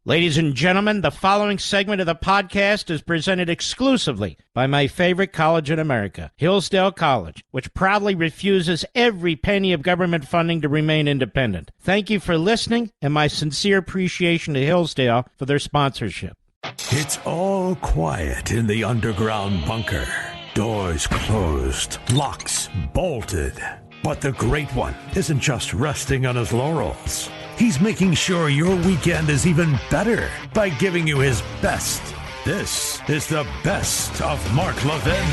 Ladies and gentlemen, the following segment of the podcast is presented exclusively by my favorite college in America, Hillsdale College, which proudly refuses every penny of government funding to remain independent. Thank you for listening, and my sincere appreciation to Hillsdale for their sponsorship. It's all quiet in the underground bunker. Doors closed, locks bolted. But the Great One isn't just resting on his laurels. He's making sure your weekend is even better by giving you his best. This is the best of Mark Levin.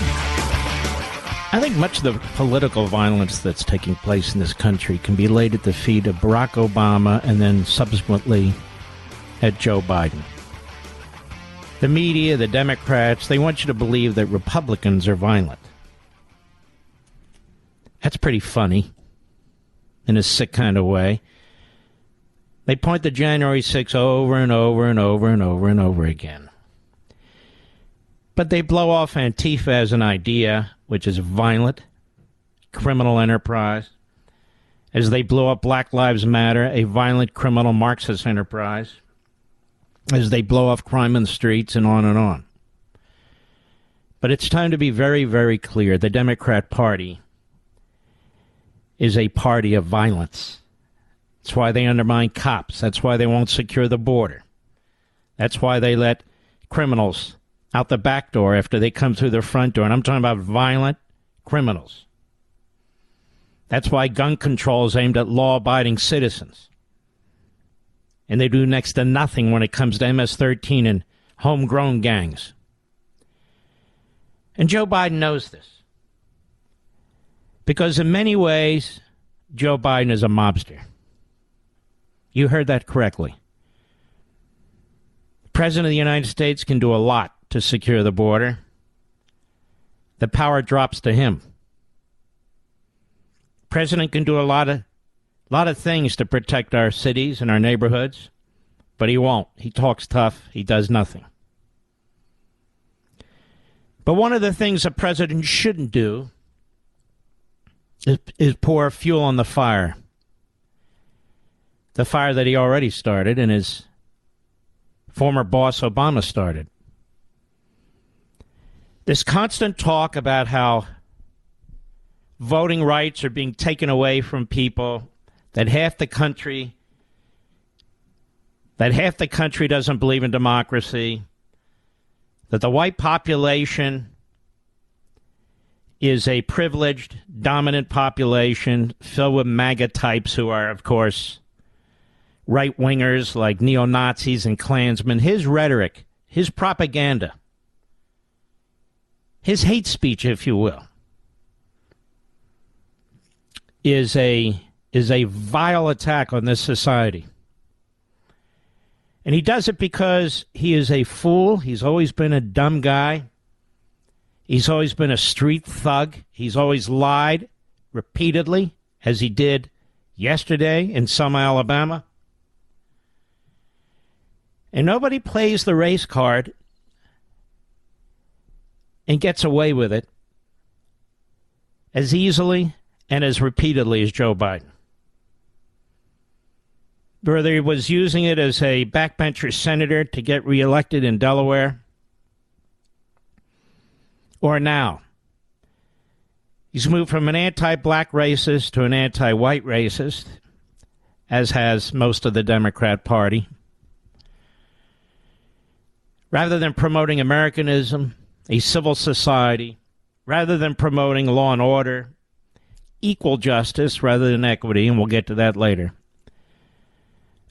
I think much of the political violence that's taking place in this country can be laid at the feet of Barack Obama and then subsequently at Joe Biden. The media, the Democrats, they want you to believe that Republicans are violent. That's pretty funny in a sick kind of way. They point to January 6th over and over and over and over and over again. But they blow off Antifa as an idea, which is a violent, criminal enterprise, as they blow up Black Lives Matter, a violent, criminal Marxist enterprise, as they blow off crime in the streets, and on and on. But it's time to be very, very clear. The Democrat Party is a party of violence. That's why they undermine cops. That's why they won't secure the border. That's why they let criminals out the back door after they come through the front door. And I'm talking about violent criminals. That's why gun control is aimed at law-abiding citizens. And they do next to nothing when it comes to MS-13 and homegrown gangs. And Joe Biden knows this. Because in many ways, Joe Biden is a mobster. You heard that correctly. The President of the United States can do a lot to secure the border. The power drops to him. The President can do a lot of things to protect our cities and our neighborhoods, but he won't. He talks tough. He does nothing. But one of the things a president shouldn't do is pour fuel on the fire. The fire that he already started and his former boss Obama started. This constant talk about how voting rights are being taken away from people, that half the country doesn't believe in democracy, that the white population is a privileged, dominant population filled with MAGA types who are, of course, right-wingers like neo-Nazis and Klansmen. His rhetoric, his propaganda, his hate speech, if you will, is a vile attack on this society. And he does it because he is a fool. He's always been a dumb guy. He's always been a street thug. He's always lied repeatedly, as he did yesterday in Selma, Alabama. And nobody plays the race card and gets away with it as easily and as repeatedly as Joe Biden. Whether he was using it as a backbencher senator to get reelected in Delaware, or now. He's moved from an anti-black racist to an anti-white racist, as has most of the Democrat Party. Rather than promoting Americanism, a civil society, rather than promoting law and order, equal justice rather than equity, and we'll get to that later,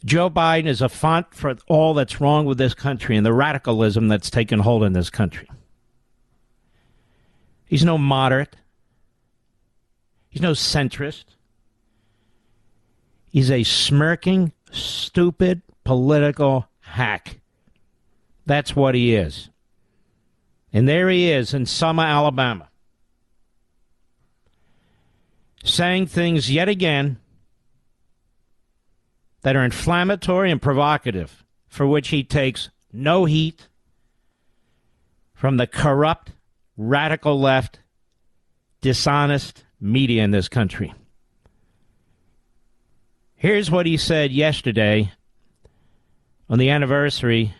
Joe Biden is a font for all that's wrong with this country and the radicalism that's taken hold in this country. He's no moderate. He's no centrist. He's a smirking, stupid political hack. That's what he is. And there he is in Selma, Alabama, saying things yet again that are inflammatory and provocative, for which he takes no heat from the corrupt, radical left, dishonest media in this country. Here's what he said yesterday on the anniversary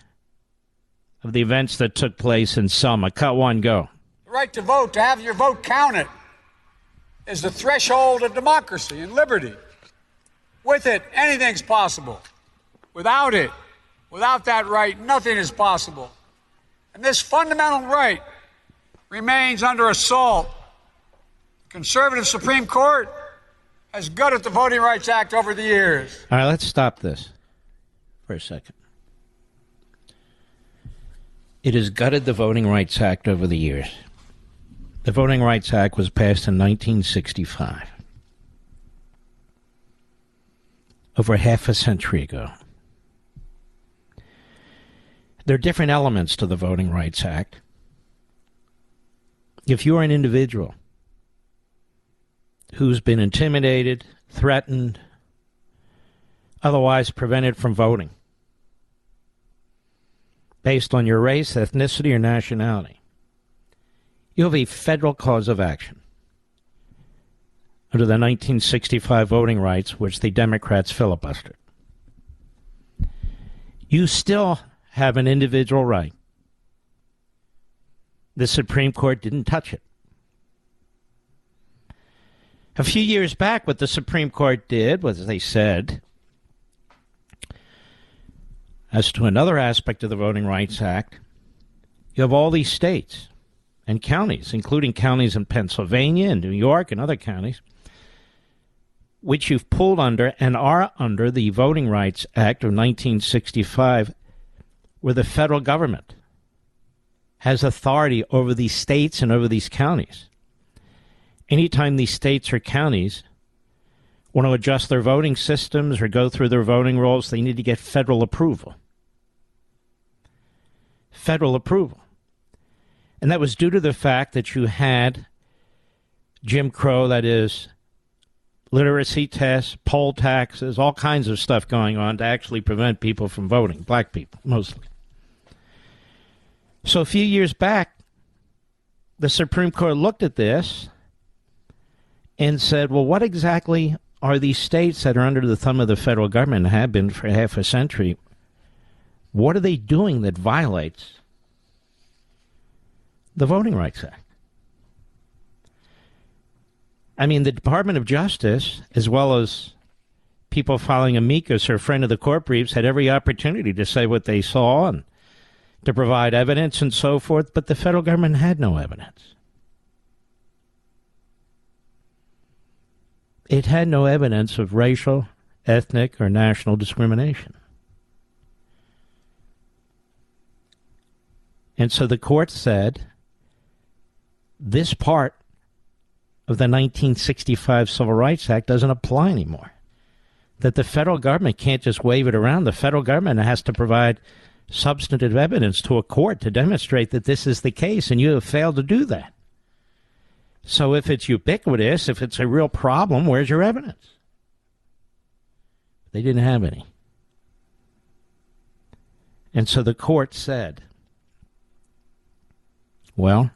of the events that took place in Selma. Cut one, go. The right to vote, to have your vote counted, is the threshold of democracy and liberty. With it, anything's possible. Without it, without that right, nothing is possible. And this fundamental right remains under assault. The conservative Supreme Court has gutted the Voting Rights Act over the years. All right, let's stop this for a second. It has gutted the Voting Rights Act over the years. The Voting Rights Act was passed in 1965, over half a century ago. There are different elements to the Voting Rights Act. If you're an individual who's been intimidated, threatened, otherwise prevented from voting based on your race, ethnicity, or nationality, you have a federal cause of action under the 1965 voting rights, which the Democrats filibustered. You still have an individual right. The Supreme Court didn't touch it. A few years back, what the Supreme Court did was they said, as to another aspect of the Voting Rights Act, you have all these states and counties, including counties in Pennsylvania and New York and other counties, which you've pulled under and are under the Voting Rights Act of 1965, where the federal government has authority over these states and over these counties. Anytime these states or counties want to adjust their voting systems or go through their voting rolls, they need to get federal approval. Federal approval. And that was due to the fact that you had Jim Crow, that is, literacy tests, poll taxes, all kinds of stuff going on to actually prevent people from voting, black people mostly. So a few years back, the Supreme Court looked at this and said, well, what exactly are these states that are under the thumb of the federal government and have been for half a century? What are they doing that violates the Voting Rights Act? I mean, the Department of Justice, as well as people filing amicus or friend of the court briefs, had every opportunity to say what they saw and to provide evidence and so forth, but the federal government had no evidence. It had no evidence of racial, ethnic, or national discrimination. And so the court said this part of the 1965 Civil Rights Act doesn't apply anymore. That the federal government can't just wave it around. The federal government has to provide substantive evidence to a court to demonstrate that this is the case, and you have failed to do that. So if it's ubiquitous, if it's a real problem, where's your evidence? They didn't have any. And so the court said, well,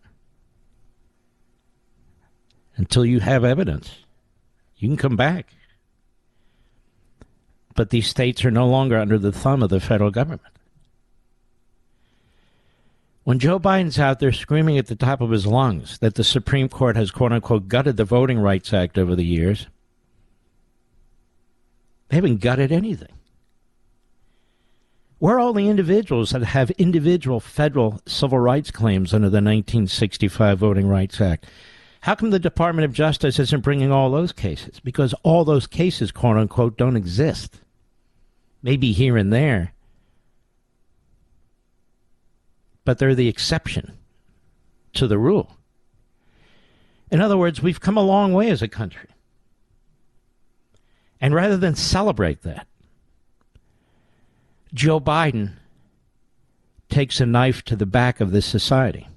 until you have evidence, you can come back. But these states are no longer under the thumb of the federal government. When Joe Biden's out there screaming at the top of his lungs that the Supreme Court has, quote-unquote, gutted the Voting Rights Act over the years, they haven't gutted anything. Where are all the individuals that have individual federal civil rights claims under the 1965 Voting Rights Act? How come the Department of Justice isn't bringing all those cases? Because all those cases, quote-unquote, don't exist. Maybe here and there. But they're the exception to the rule. In other words, we've come a long way as a country. And rather than celebrate that, Joe Biden takes a knife to the back of this society.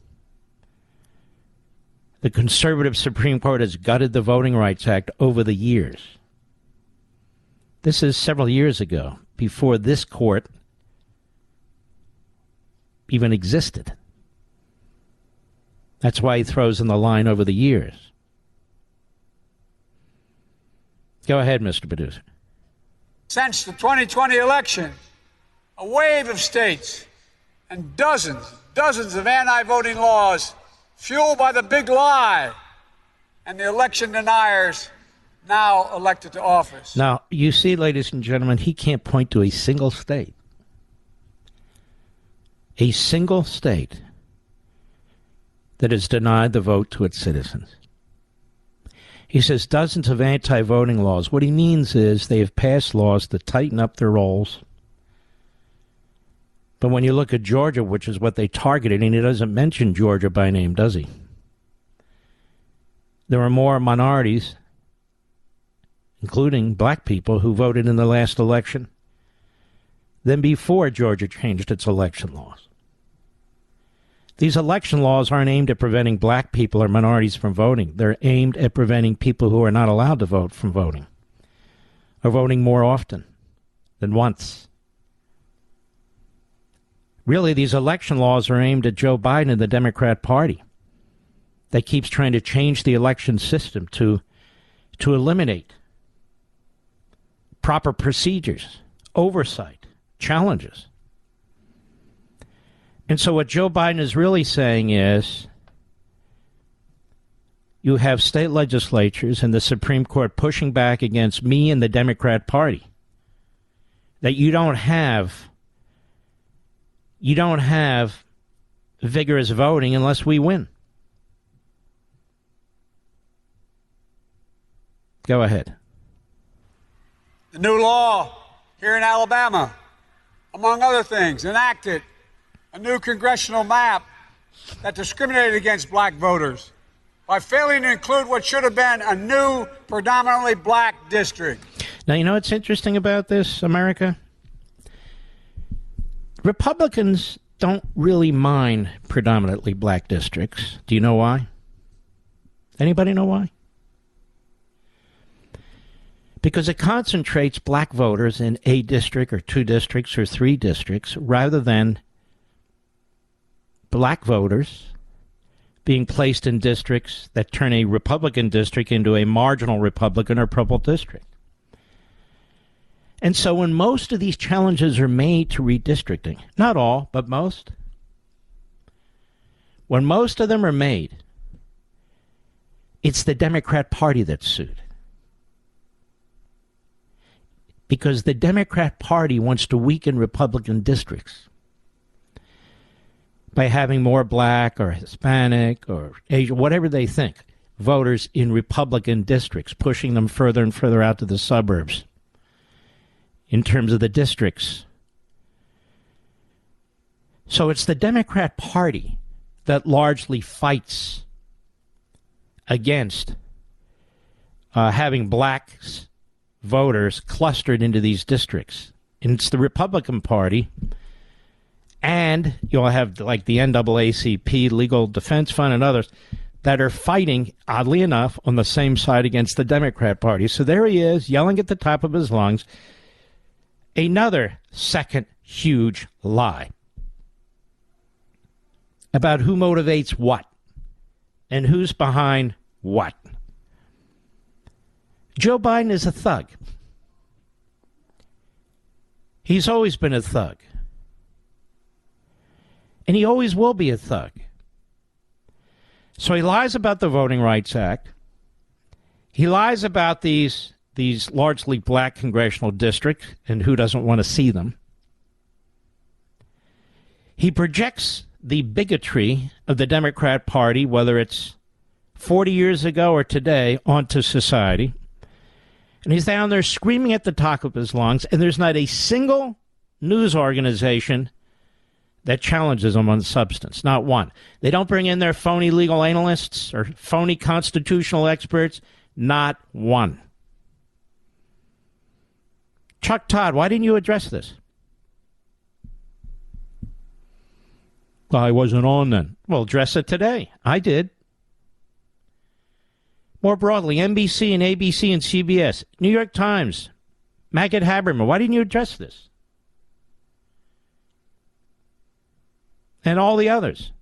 The conservative Supreme Court has gutted the Voting Rights Act over the years. This is several years ago, before this court even existed. That's why he throws in the line over the years. Go ahead, Mr. Producer. Since the 2020 election, a wave of states and dozens of anti-voting laws fueled by the big lie and the election deniers now elected to office. Now, you see, ladies and gentlemen, he can't point to a single state. A single state that has denied the vote to its citizens. He says dozens of anti-voting laws. What he means is they have passed laws to tighten up their rolls. But when you look at Georgia, which is what they targeted, and he doesn't mention Georgia by name, does he? There are more minorities, including black people, who voted in the last election than before Georgia changed its election laws. These election laws aren't aimed at preventing black people or minorities from voting. They're aimed at preventing people who are not allowed to vote from voting, or voting more often than once. Really, these election laws are aimed at Joe Biden and the Democrat Party that keeps trying to change the election system to eliminate proper procedures, oversight, challenges. And so what Joe Biden is really saying is you have state legislatures and the Supreme Court pushing back against me and the Democrat Party that you don't have vigorous voting unless we win. Go ahead. The new law here in Alabama, among other things, enacted a new congressional map that discriminated against black voters by failing to include what should have been a new predominantly black district. Now, you know what's interesting about this, America? Republicans don't really mind predominantly black districts. Do you know why? Anybody know why? Because it concentrates black voters in a district or two districts or three districts rather than black voters being placed in districts that turn a Republican district into a marginal Republican or purple district. And so when most of these challenges are made to redistricting, not all, but most, when most of them are made, it's the Democrat Party that's sued. Because the Democrat Party wants to weaken Republican districts by having more black or Hispanic or Asian, whatever they think, voters in Republican districts, pushing them further and further out to the suburbs in terms of the districts. So it's the Democrat Party that largely fights against having black voters clustered into these districts. And it's the Republican Party. And you'll have like the NAACP, Legal Defense Fund, and others that are fighting, oddly enough, on the same side against the Democrat Party. So there he is, yelling at the top of his lungs. Another second huge lie about who motivates what and who's behind what. Joe Biden is a thug. He's always been a thug. And he always will be a thug. So he lies about the Voting Rights Act. He lies about these largely black congressional districts and who doesn't want to see them. He projects the bigotry of the Democrat Party, whether it's 40 years ago or today, onto society. And he's down there screaming at the top of his lungs, and there's not a single news organization that challenges him on substance. Not one. They don't bring in their phony legal analysts or phony constitutional experts. Not one. Chuck Todd, why didn't you address this? Well, I wasn't on then. Well, address it today. I did. More broadly, NBC and ABC and CBS, New York Times, Maggot Haberman, why didn't you address this? And all the others.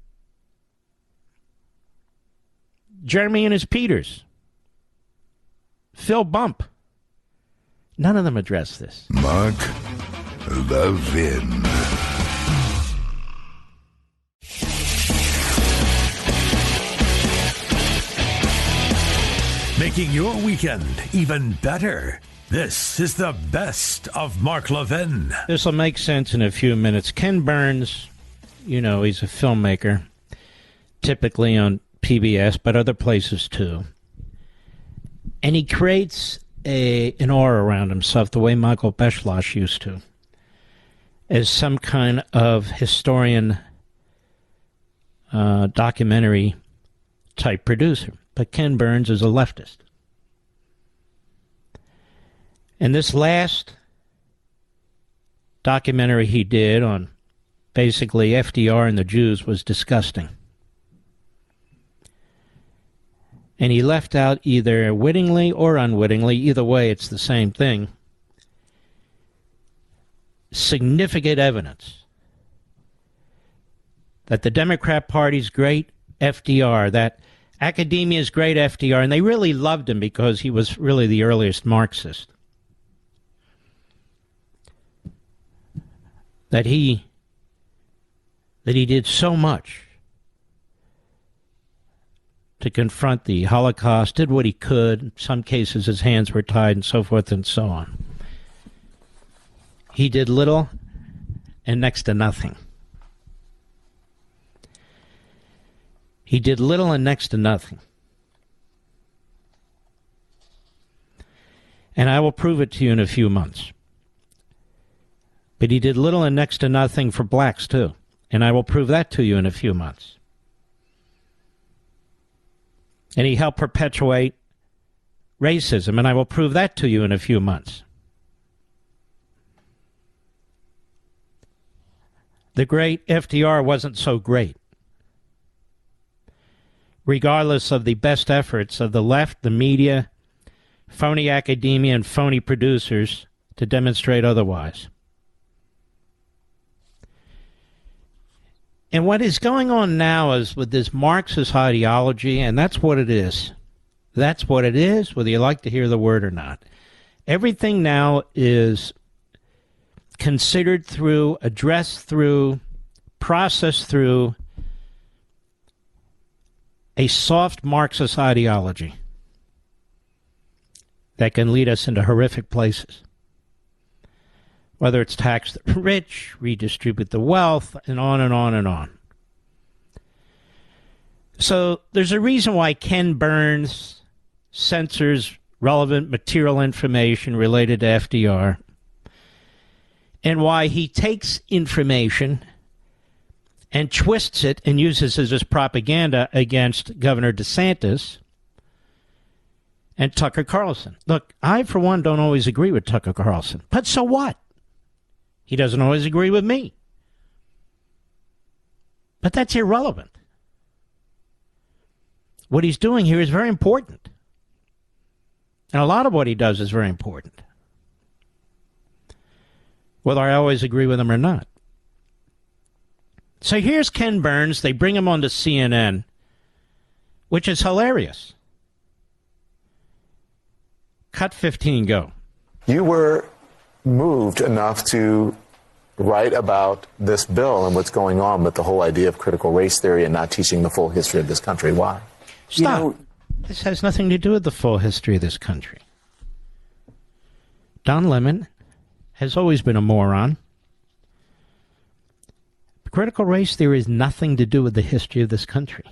Jeremy and his Peters. Phil Bump. None of them address this. Mark Levin. Making your weekend even better. This is the best of Mark Levin. This will make sense in a few minutes. Ken Burns, you know, he's a filmmaker, typically on PBS, but other places too. And he creates an aura around himself the way Michael Beschloss used to, as some kind of historian, documentary type producer. But Ken Burns is a leftist. And this last documentary he did on basically FDR and the Jews was disgusting. And he left out, either wittingly or unwittingly, either way it's the same thing, significant evidence that the Democrat Party's great FDR, that academia's great FDR, and they really loved him because he was really the earliest Marxist, that he did so much to confront the Holocaust, did what he could. In some cases his hands were tied and so forth and so on. He did little and next to nothing. He did little and next to nothing. And I will prove it to you in a few months. But he did little and next to nothing for blacks, too. And I will prove that to you in a few months. And he helped perpetuate racism, and I will prove that to you in a few months. The great FDR wasn't so great. Regardless of the best efforts of the left, the media, phony academia, and phony producers to demonstrate otherwise. And what is going on now is with this Marxist ideology, and that's what it is. That's what it is, whether you like to hear the word or not. Everything now is considered through, addressed through, processed through a soft Marxist ideology that can lead us into horrific places. Whether it's tax the rich, redistribute the wealth, and on and on and on. So there's a reason why Ken Burns censors relevant material information related to FDR, and why he takes information and twists it and uses it as propaganda against Governor DeSantis and Tucker Carlson. Look, I, for one, don't always agree with Tucker Carlson, but so what? He doesn't always agree with me. But that's irrelevant. What he's doing here is very important. And a lot of what he does is very important, whether I always agree with him or not. So here's Ken Burns. They bring him onto CNN, which is hilarious. Cut 15, go. You were moved enough to write about this bill and what's going on with the whole idea of critical race theory and not teaching the full history of this country. Why? Stop. This has nothing to do with the full history of this country. Don Lemon has always been a moron. Critical race theory has nothing to do with the history of this country.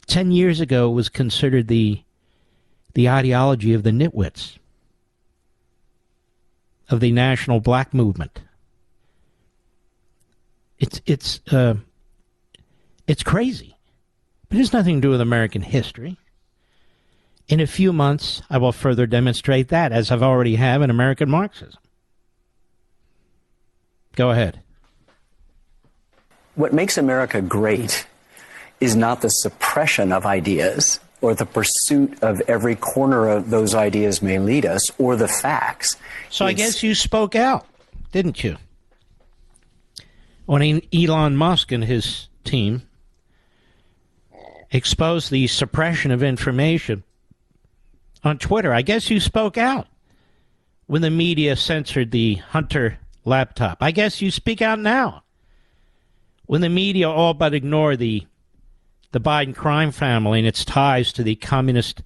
10 years ago, it was considered the ideology of the nitwits, of the national black movement. It's crazy. But it has nothing to do with American history. In a few months, I will further demonstrate that, as I've already have in American Marxism. Go ahead. What makes America great is not the suppression of ideas or the pursuit of every corner of those ideas may lead us or the facts. So I guess you spoke out, didn't you? When Elon Musk and his team exposed the suppression of information on Twitter, I guess you spoke out. when the media censored the Hunter laptop. I guess you speak out now. When the media all but ignore the Biden crime family and its ties to the communist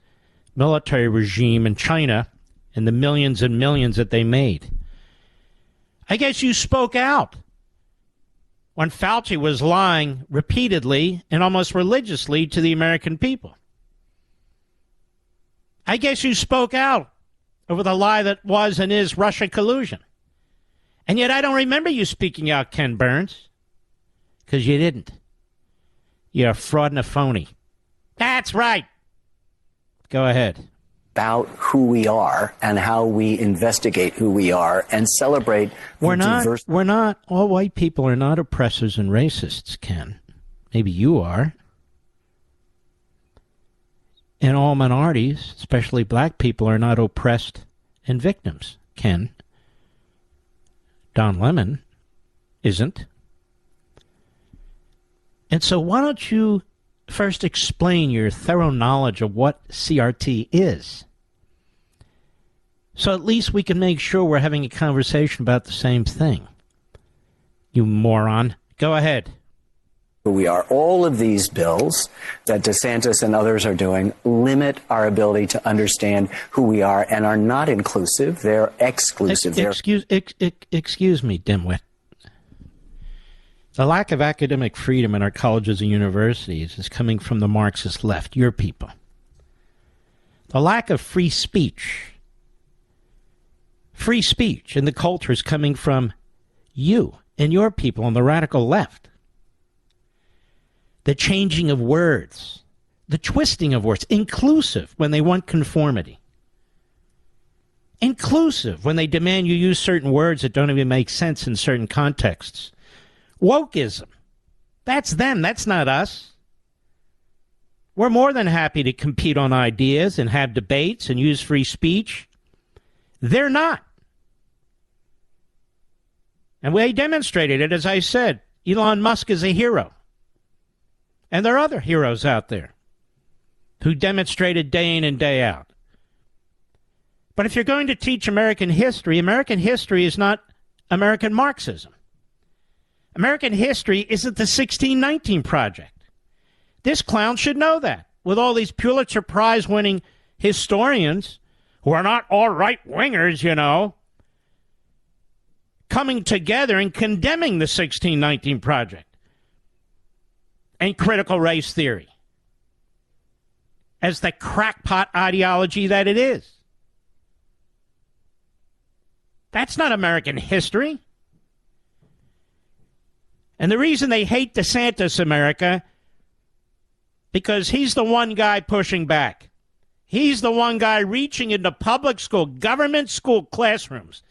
military regime in China and the millions and millions that they made. I guess you spoke out when Fauci was lying repeatedly and almost religiously to the American people. I guess you spoke out over the lie that was and is Russia collusion. And yet I don't remember you speaking out, Ken Burns, because you didn't. You're a fraud and a phony. That's right. Go ahead. About who we are and how we investigate who we are and celebrate We're not, all white people are not oppressors and racists, Ken. Maybe you are. And all minorities, especially black people, are not oppressed and victims, Ken. Don Lemon isn't. And so why don't you first explain your thorough knowledge of what CRT is? So at least we can make sure we're having a conversation about the same thing. You moron. Go ahead. Who we are. All of these bills that DeSantis and others are doing limit our ability to understand who we are and are not inclusive. They're exclusive. Excuse me, dimwit. The lack of academic freedom in our colleges and universities is coming from the Marxist left, your people. The lack of free speech in the culture is coming from you and your people on the radical left. The changing of words, the twisting of words, inclusive when they want conformity. Inclusive when they demand you use certain words that don't even make sense in certain contexts. Wokeism. That's them. That's not us. We're more than happy to compete on ideas and have debates and use free speech. They're not. And we demonstrated it, as I said. Elon Musk is a hero. And there are other heroes out there who demonstrated day in and day out. But if you're going to teach American history is not American Marxism. American history isn't the 1619 Project. This clown should know that, with all these Pulitzer Prize-winning historians, who are not all right-wingers, you know, coming together and condemning the 1619 Project and critical race theory as the crackpot ideology that it is. That's not American history. And the reason they hate DeSantis, America, because he's the one guy pushing back. He's the one guy reaching into public school, government school classrooms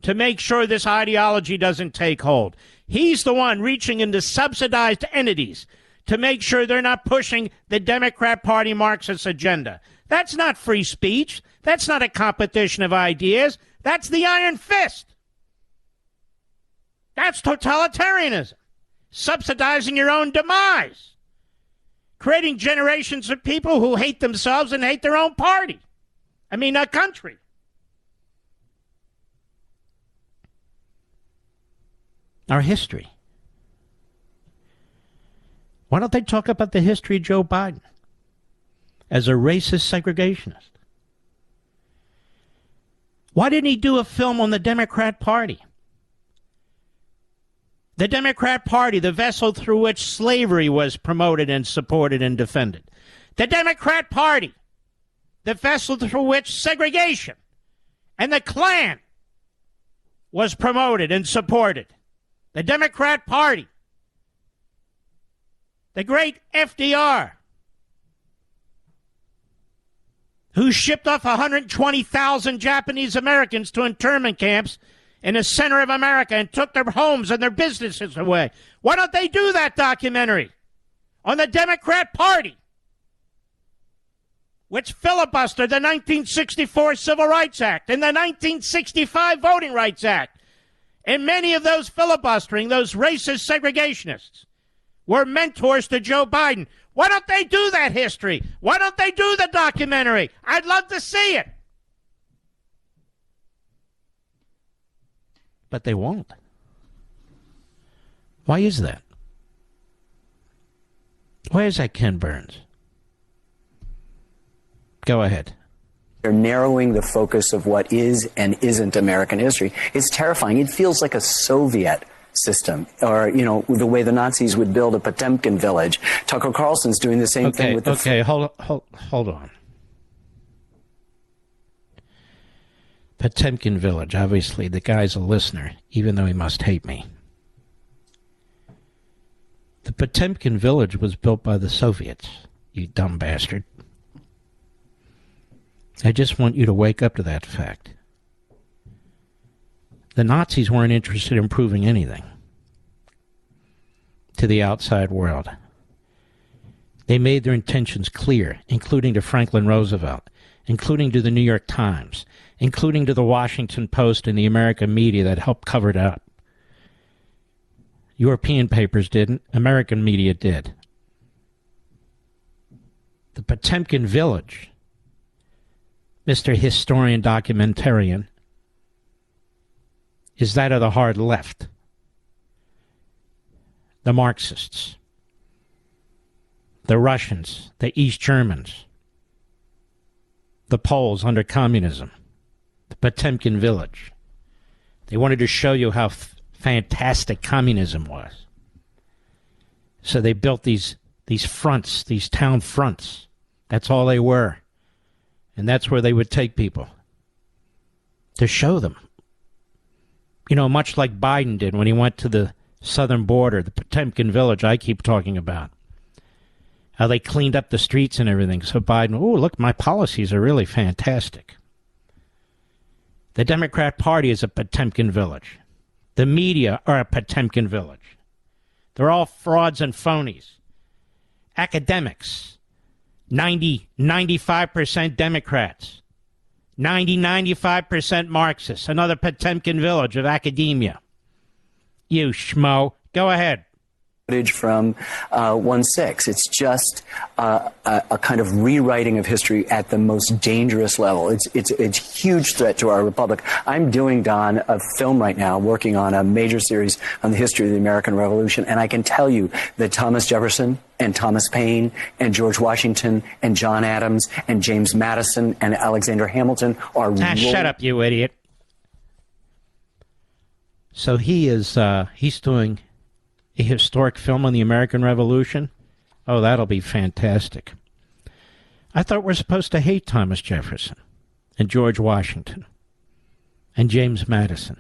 to make sure this ideology doesn't take hold. He's the one reaching into subsidized entities to make sure they're not pushing the Democrat Party Marxist agenda. That's not free speech. That's not a competition of ideas. That's the iron fist. That's totalitarianism. Subsidizing your own demise. Creating generations of people who hate themselves and hate their own party. A country. Our history. Why don't they talk about the history of Joe Biden as a racist segregationist? Why didn't he do a film on the Democrat Party? The Democrat Party, the vessel through which slavery was promoted and supported and defended. The Democrat Party, the vessel through which segregation and the Klan was promoted and supported. The Democrat Party, the great FDR, who shipped off 120,000 Japanese Americans to internment camps in the center of America and took their homes and their businesses away. Why don't they do that documentary on the Democrat Party, which filibustered the 1964 Civil Rights Act and the 1965 Voting Rights Act? And many of those filibustering, those racist segregationists, were mentors to Joe Biden. Why don't they do that history? Why don't they do the documentary? I'd love to see it. but they won't. Why is that? Why is that, Ken Burns? Go ahead. They're narrowing the focus of what is and isn't American history. It's terrifying. It feels like a Soviet system, or, you know, the way the Nazis would build a Potemkin village. Tucker Carlson's doing the same thing with the... Okay, hold on. Potemkin village, obviously, the guy's a listener, even though he must hate me. The Potemkin village was built by the Soviets, you dumb bastard. I just want you to wake up to that fact. The Nazis weren't interested in proving anything to the outside world. They made their intentions clear, including to Franklin Roosevelt, including to the New York Times, including to the Washington Post and the American media that helped cover it up. European papers didn't. American media did. The Potemkin village, Mr. Historian Documentarian, is that of the hard left. The Marxists, the Russians, the East Germans, the Poles under communism, the Potemkin village. They wanted to show you how fantastic communism was. So they built these fronts, these town fronts. That's all they were. And that's where they would take people to show them. You know, much like Biden did when he went to the southern border, the Potemkin village I keep talking about. How they cleaned up the streets and everything. So Biden, oh, look, my policies are really fantastic. The Democrat Party is a Potemkin village. The media are a Potemkin village. They're all frauds and phonies. Academics, 95% Democrats. 95% Marxists. Another Potemkin village of academia. You schmo. Go ahead. From 1/6. It's just a kind of rewriting of history at the most dangerous level. It's a huge threat to our republic. I'm doing, Don, a film right now, working on a major series on the history of the American Revolution, and I can tell you that Thomas Jefferson and Thomas Paine and George Washington and John Adams and James Madison and Alexander Hamilton are... shut up, you idiot. So he's doing a historic film on the American Revolution? Oh, that'll be fantastic. I thought we're supposed to hate Thomas Jefferson and George Washington and James Madison.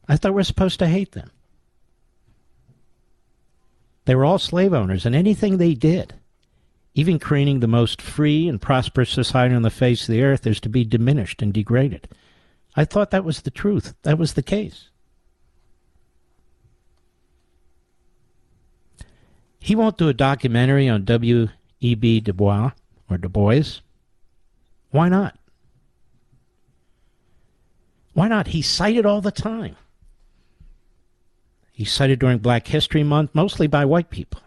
I thought we're supposed to hate them. They were all slave owners, and anything they did, even creating the most free and prosperous society on the face of the earth, is to be diminished and degraded. I thought that was the truth. That was the case. He won't do a documentary on W.E.B. Du Bois or Du Bois. Why not? Why not? He's cited all the time. He's cited during Black History Month, mostly by white people.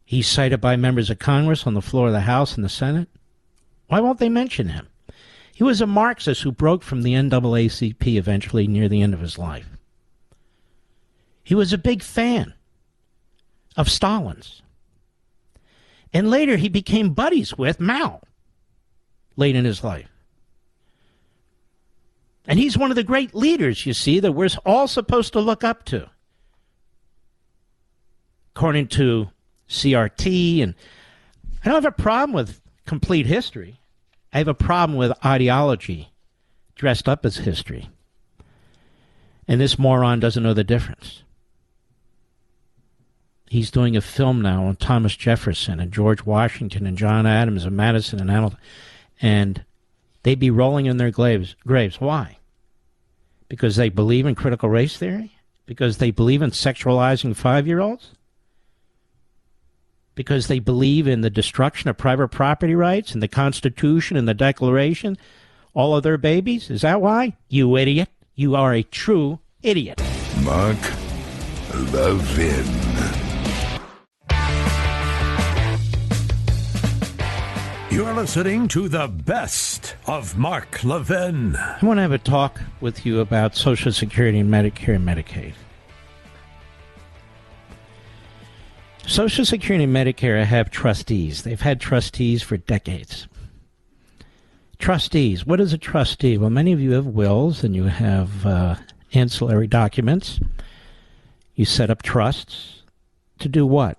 He's cited by members of Congress on the floor of the House and the Senate. Why won't they mention him? He was a Marxist who broke from the NAACP eventually near the end of his life. He was a big fan of Stalin's. And later he became buddies with Mao late in his life. And he's one of the great leaders, you see, that we're all supposed to look up to. According to CRT, and I don't have a problem with complete history. I have a problem with ideology dressed up as history. And this moron doesn't know the difference. He's doing a film now on Thomas Jefferson and George Washington and John Adams and Madison and Hamilton. And they'd be rolling in their graves. Why? Because they believe in critical race theory? Because they believe in sexualizing 5-year-olds? Because they believe in the destruction of private property rights and the Constitution and the Declaration? All of their babies? Is that why? You idiot. You are a true idiot. Mark Levin. You're listening to the best of Mark Levin. I want to have a talk with you about Social Security and Medicare and Medicaid. Social Security and Medicare have trustees. They've had trustees for decades. Trustees. What is a trustee? Well, many of you have wills and you have ancillary documents. You set up trusts to do what?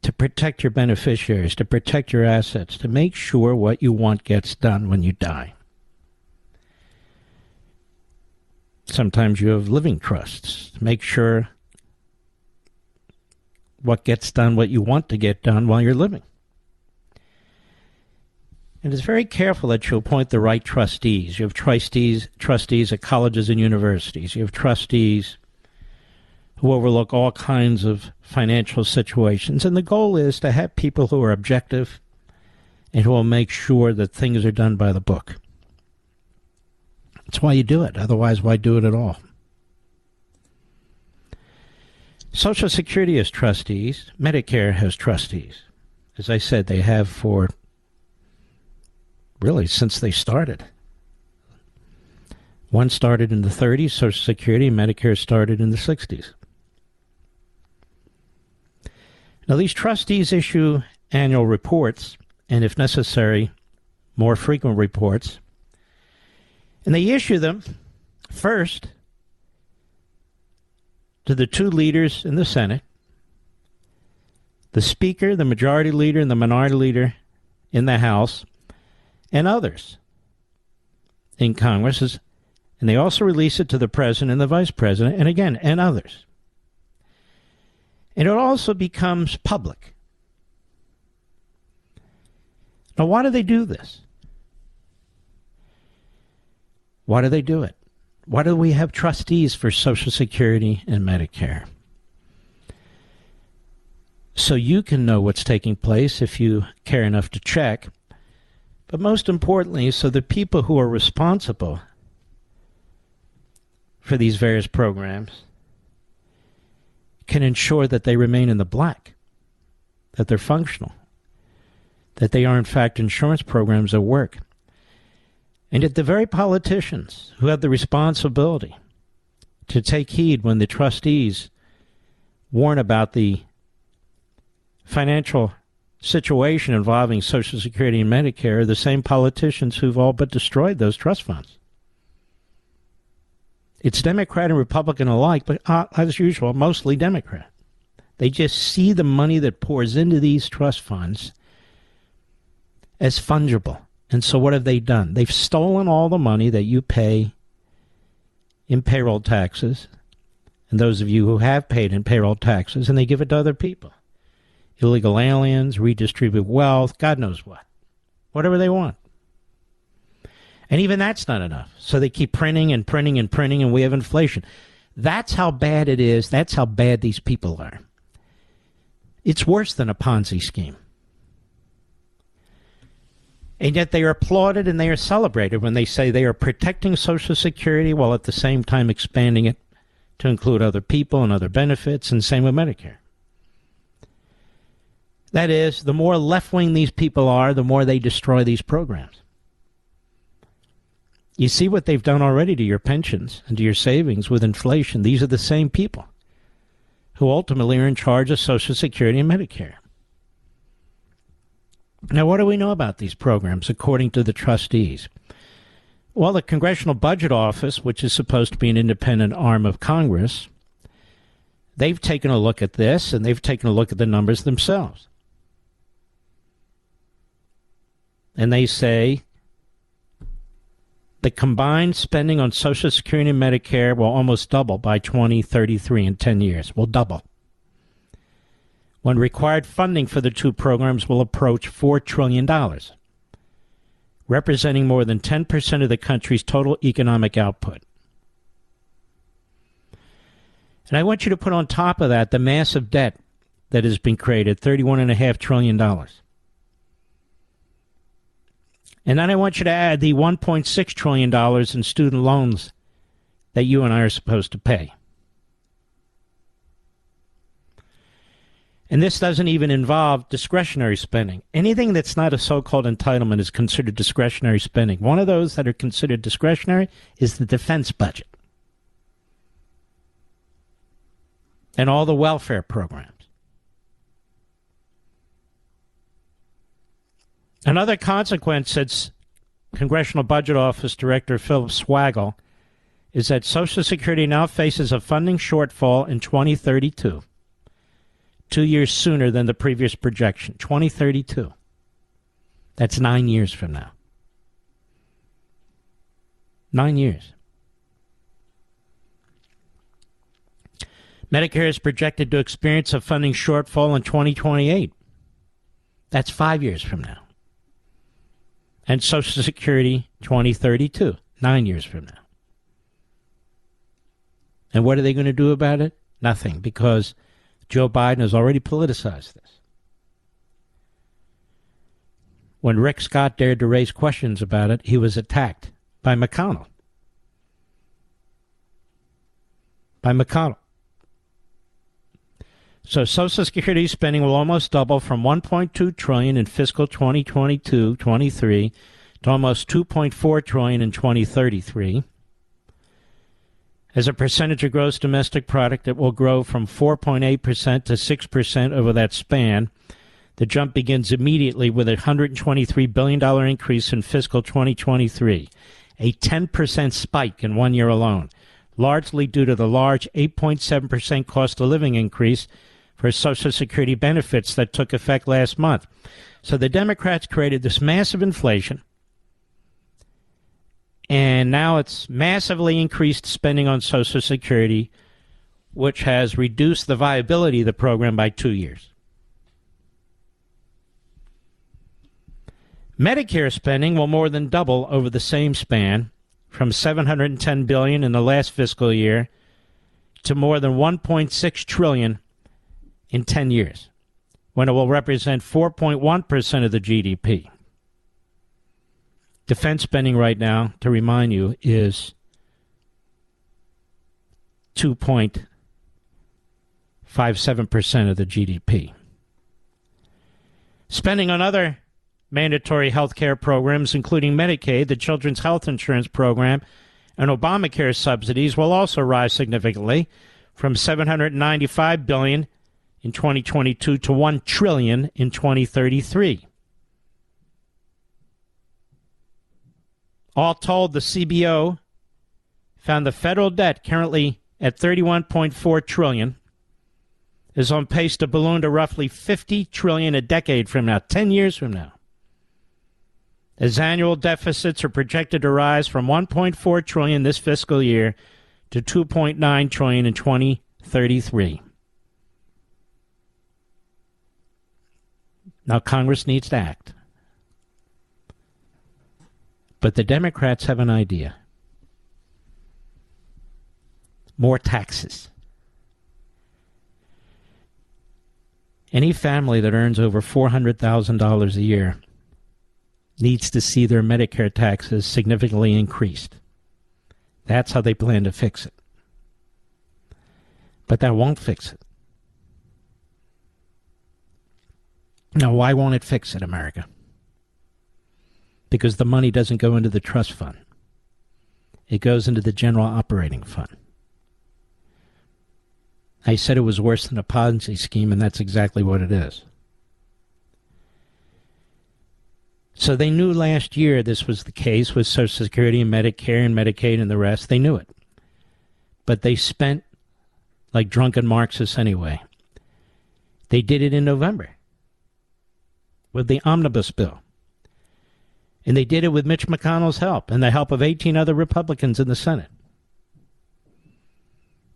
To protect your beneficiaries, to protect your assets, to make sure what you want gets done when you die. Sometimes you have living trusts to make sure what gets done, what you want to get done while you're living. And it's very careful that you appoint the right trustees. You have trustees at colleges and universities. You have trustees who overlook all kinds of financial situations. And the goal is to have people who are objective and who will make sure that things are done by the book. That's why you do it. Otherwise, why do it at all? Social Security has trustees. Medicare has trustees. As I said, they have for really since they started. One started in the 30s, Social Security, and Medicare started in the 60s. Now, these trustees issue annual reports, and if necessary, more frequent reports. And they issue them first to the two leaders in the Senate, the Speaker, the Majority Leader, and the Minority Leader in the House, and others in Congress. And they also release it to the President and the Vice President, and again, and others. And it also becomes public. Now, why do they do this? Why do they do it? Why do we have trustees for Social Security and Medicare? So you can know what's taking place if you care enough to check. But most importantly, so the people who are responsible for these various programs can ensure that they remain in the black, that they're functional, that they are in fact insurance programs that work. And yet the very politicians who have the responsibility to take heed when the trustees warn about the financial situation involving Social Security and Medicare are the same politicians who've all but destroyed those trust funds. It's Democrat and Republican alike, but as usual, mostly Democrat. They just see the money that pours into these trust funds as fungible. And so what have they done? They've stolen all the money that you pay in payroll taxes, and those of you who have paid in payroll taxes, and they give it to other people. Illegal aliens, redistribute wealth, God knows what. Whatever they want. And even that's not enough. So they keep printing and printing and printing, and we have inflation. That's how bad it is. That's how bad these people are. It's worse than a Ponzi scheme. And yet they are applauded and they are celebrated when they say they are protecting Social Security while at the same time expanding it to include other people and other benefits, and same with Medicare. That is, the more left-wing these people are, the more they destroy these programs. You see what they've done already to your pensions and to your savings with inflation. These are the same people who ultimately are in charge of Social Security and Medicare. Now, what do we know about these programs according to the trustees? Well, the Congressional Budget Office, which is supposed to be an independent arm of Congress, they've taken a look at this, and they've taken a look at the numbers themselves. And they say the combined spending on Social Security and Medicare will almost double by 2033 in 10 years. Will double. When required funding for the two programs will approach $4 trillion, representing more than 10% of the country's total economic output. And I want you to put on top of that the massive debt that has been created, $31.5 trillion. And then I want you to add the $1.6 trillion in student loans that you and I are supposed to pay. And this doesn't even involve discretionary spending. Anything that's not a so-called entitlement is considered discretionary spending. One of those that are considered discretionary is the defense budget and all the welfare programs. Another consequence, said Congressional Budget Office Director Philip Swagel, is that Social Security now faces a funding shortfall in 2032, 2 years sooner than the previous projection. 2032. That's 9 years from now. 9 years. Medicare is projected to experience a funding shortfall in 2028. That's 5 years from now. And Social Security, 2032, 9 years from now. And what are they going to do about it? Nothing, because Joe Biden has already politicized this. When Rick Scott dared to raise questions about it, he was attacked by McConnell. So Social Security spending will almost double from $1.2 trillion in fiscal 2022-23 to almost $2.4 trillion in 2033. As a percentage of gross domestic product, it will grow from 4.8% to 6% over that span. The jump begins immediately with a $123 billion increase in fiscal 2023, a 10% spike in 1 year alone, largely due to the large 8.7% cost of living increase for Social Security benefits that took effect last month. So the Democrats created this massive inflation, and now it's massively increased spending on Social Security, which has reduced the viability of the program by 2 years. Medicare spending will more than double over the same span, from $710 billion in the last fiscal year to more than $1.6 trillion in 10 years, when it will represent 4.1% of the GDP. Defense spending right now, to remind you, is 2.57% of the GDP. Spending on other mandatory health care programs, including Medicaid, the Children's Health Insurance Program, and Obamacare subsidies, will also rise significantly, from $795 billion in 2022 to $1 trillion in 2033. All told, the CBO found the federal debt, currently at $31.4 trillion, is on pace to balloon to roughly $50 trillion a decade from now, 10 years from now, as annual deficits are projected to rise from $1.4 trillion this fiscal year to $2.9 trillion in 2033. Now, Congress needs to act. But the Democrats have an idea. More taxes. Any family that earns over $400,000 a year needs to see their Medicare taxes significantly increased. That's how they plan to fix it. But that won't fix it. Now, why won't it fix it, America? Because the money doesn't go into the trust fund. It goes into the general operating fund. I said it was worse than a Ponzi scheme, and that's exactly what it is. So they knew last year this was the case with Social Security and Medicare and Medicaid and the rest. They knew it. But they spent like drunken Marxists anyway. They did it in November with the omnibus bill. And they did it with Mitch McConnell's help and the help of 18 other Republicans in the Senate.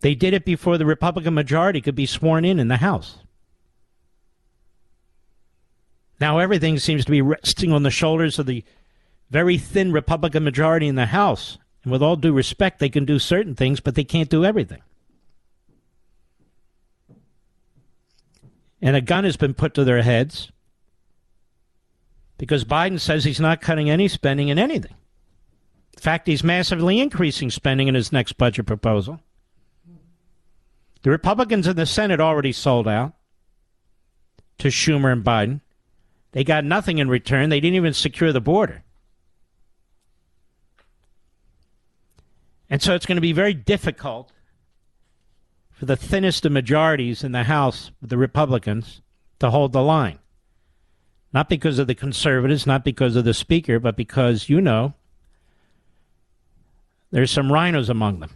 They did it before the Republican majority could be sworn in the House. Now everything seems to be resting on the shoulders of the very thin Republican majority in the House. And with all due respect, they can do certain things, but they can't do everything. And a gun has been put to their heads because Biden says he's not cutting any spending in anything. In fact, he's massively increasing spending in his next budget proposal. The Republicans in the Senate already sold out. to Schumer and Biden. They got nothing in return. They didn't even secure the border. And so it's going to be very difficult for the thinnest of majorities in the House, the Republicans, to hold the line. Not because of the conservatives, not because of the speaker, but because, there's some rhinos among them.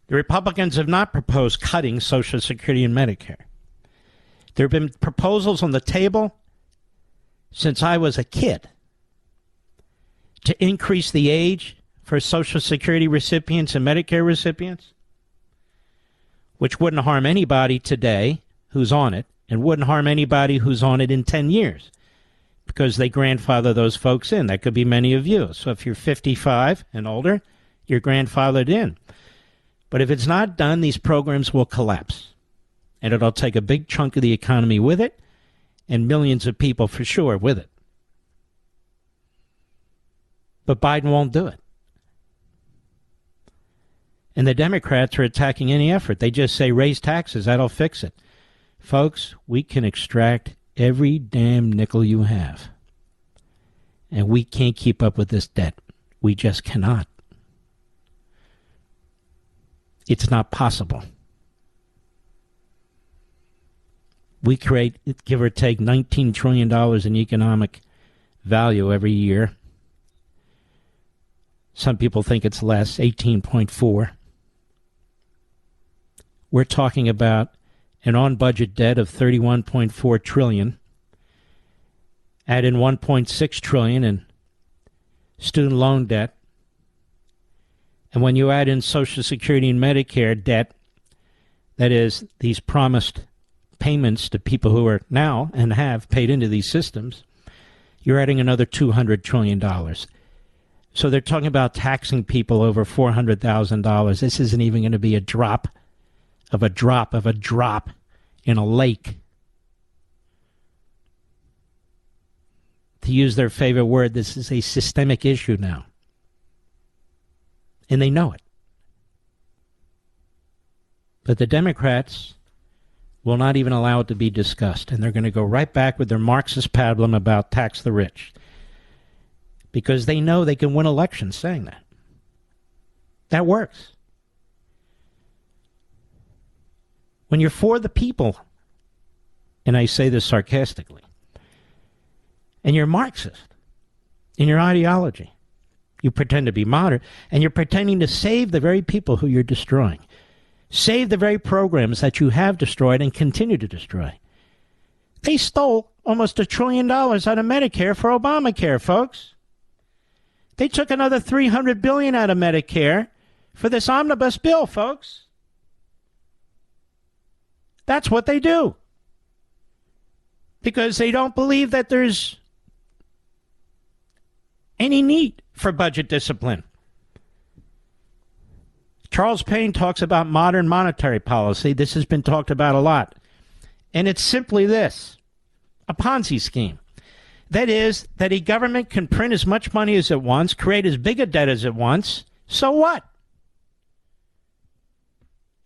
The Republicans have not proposed cutting Social Security and Medicare. There have been proposals on the table since I was a kid to increase the age for Social Security recipients and Medicare recipients, which wouldn't harm anybody today who's on it and wouldn't harm anybody who's on it in 10 years because they grandfather those folks in. That could be many of you. So if you're 55 and older, you're grandfathered in. But if it's not done, these programs will collapse. And it'll take a big chunk of the economy with it, and millions of people for sure with it. But Biden won't do it. And the Democrats are attacking any effort. They just say, raise taxes, that'll fix it. Folks, we can extract every damn nickel you have. And we can't keep up with this debt. We just cannot. It's not possible. We create, give or take, $19 trillion in economic value every year. Some people think it's less, 18.4. We're talking about an on-budget debt of $31.4 trillion. Add in $1.6 trillion in student loan debt. And when you add in Social Security and Medicare debt, that is, these promised payments to people who are now and have paid into these systems, you're adding another $200 trillion. So they're talking about taxing people over $400,000. This isn't even going to be a drop of a drop of a drop in a lake. To use their favorite word, this is a systemic issue now. And they know it. But the Democrats will not even allow it to be discussed. And they're going to go right back with their Marxist pablum about tax the rich. Because they know they can win elections saying that. That works. When you're for the people, and I say this sarcastically, and you're Marxist in your ideology, you pretend to be moderate, and you're pretending to save the very people who you're destroying. Save the very programs that you have destroyed and continue to destroy. They stole almost $1 trillion out of Medicare for Obamacare, folks. They took another $300 billion out of Medicare for this omnibus bill, folks. That's what they do. Because they don't believe that there's any need for budget discipline. Charles Payne talks about modern monetary policy. This has been talked about a lot. And it's simply this, a Ponzi scheme. That is, that a government can print as much money as it wants, create as big a debt as it wants. So what?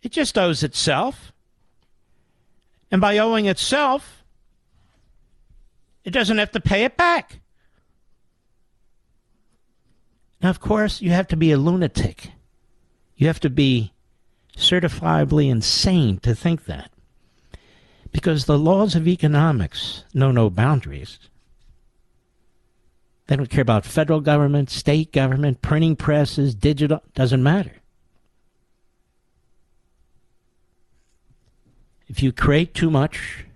It just owes itself. And by owing itself, it doesn't have to pay it back. Now, of course, you have to be a lunatic. You have to be certifiably insane to think that. Because the laws of economics know no boundaries. They don't care about federal government, state government, printing presses, digital, doesn't matter. If you create too much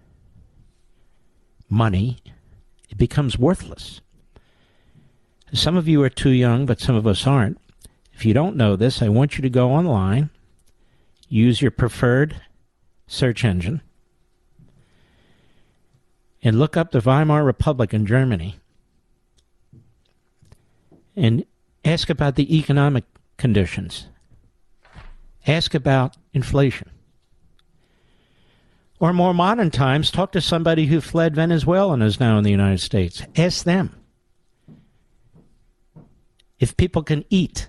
money, it becomes worthless. Some of you are too young, but some of us aren't. If you don't know this, I want you to go online, use your preferred search engine, and look up the Weimar Republic in Germany and ask about the economic conditions. Ask about inflation. Or more modern times, talk to somebody who fled Venezuela and is now in the United States. Ask them if people can eat,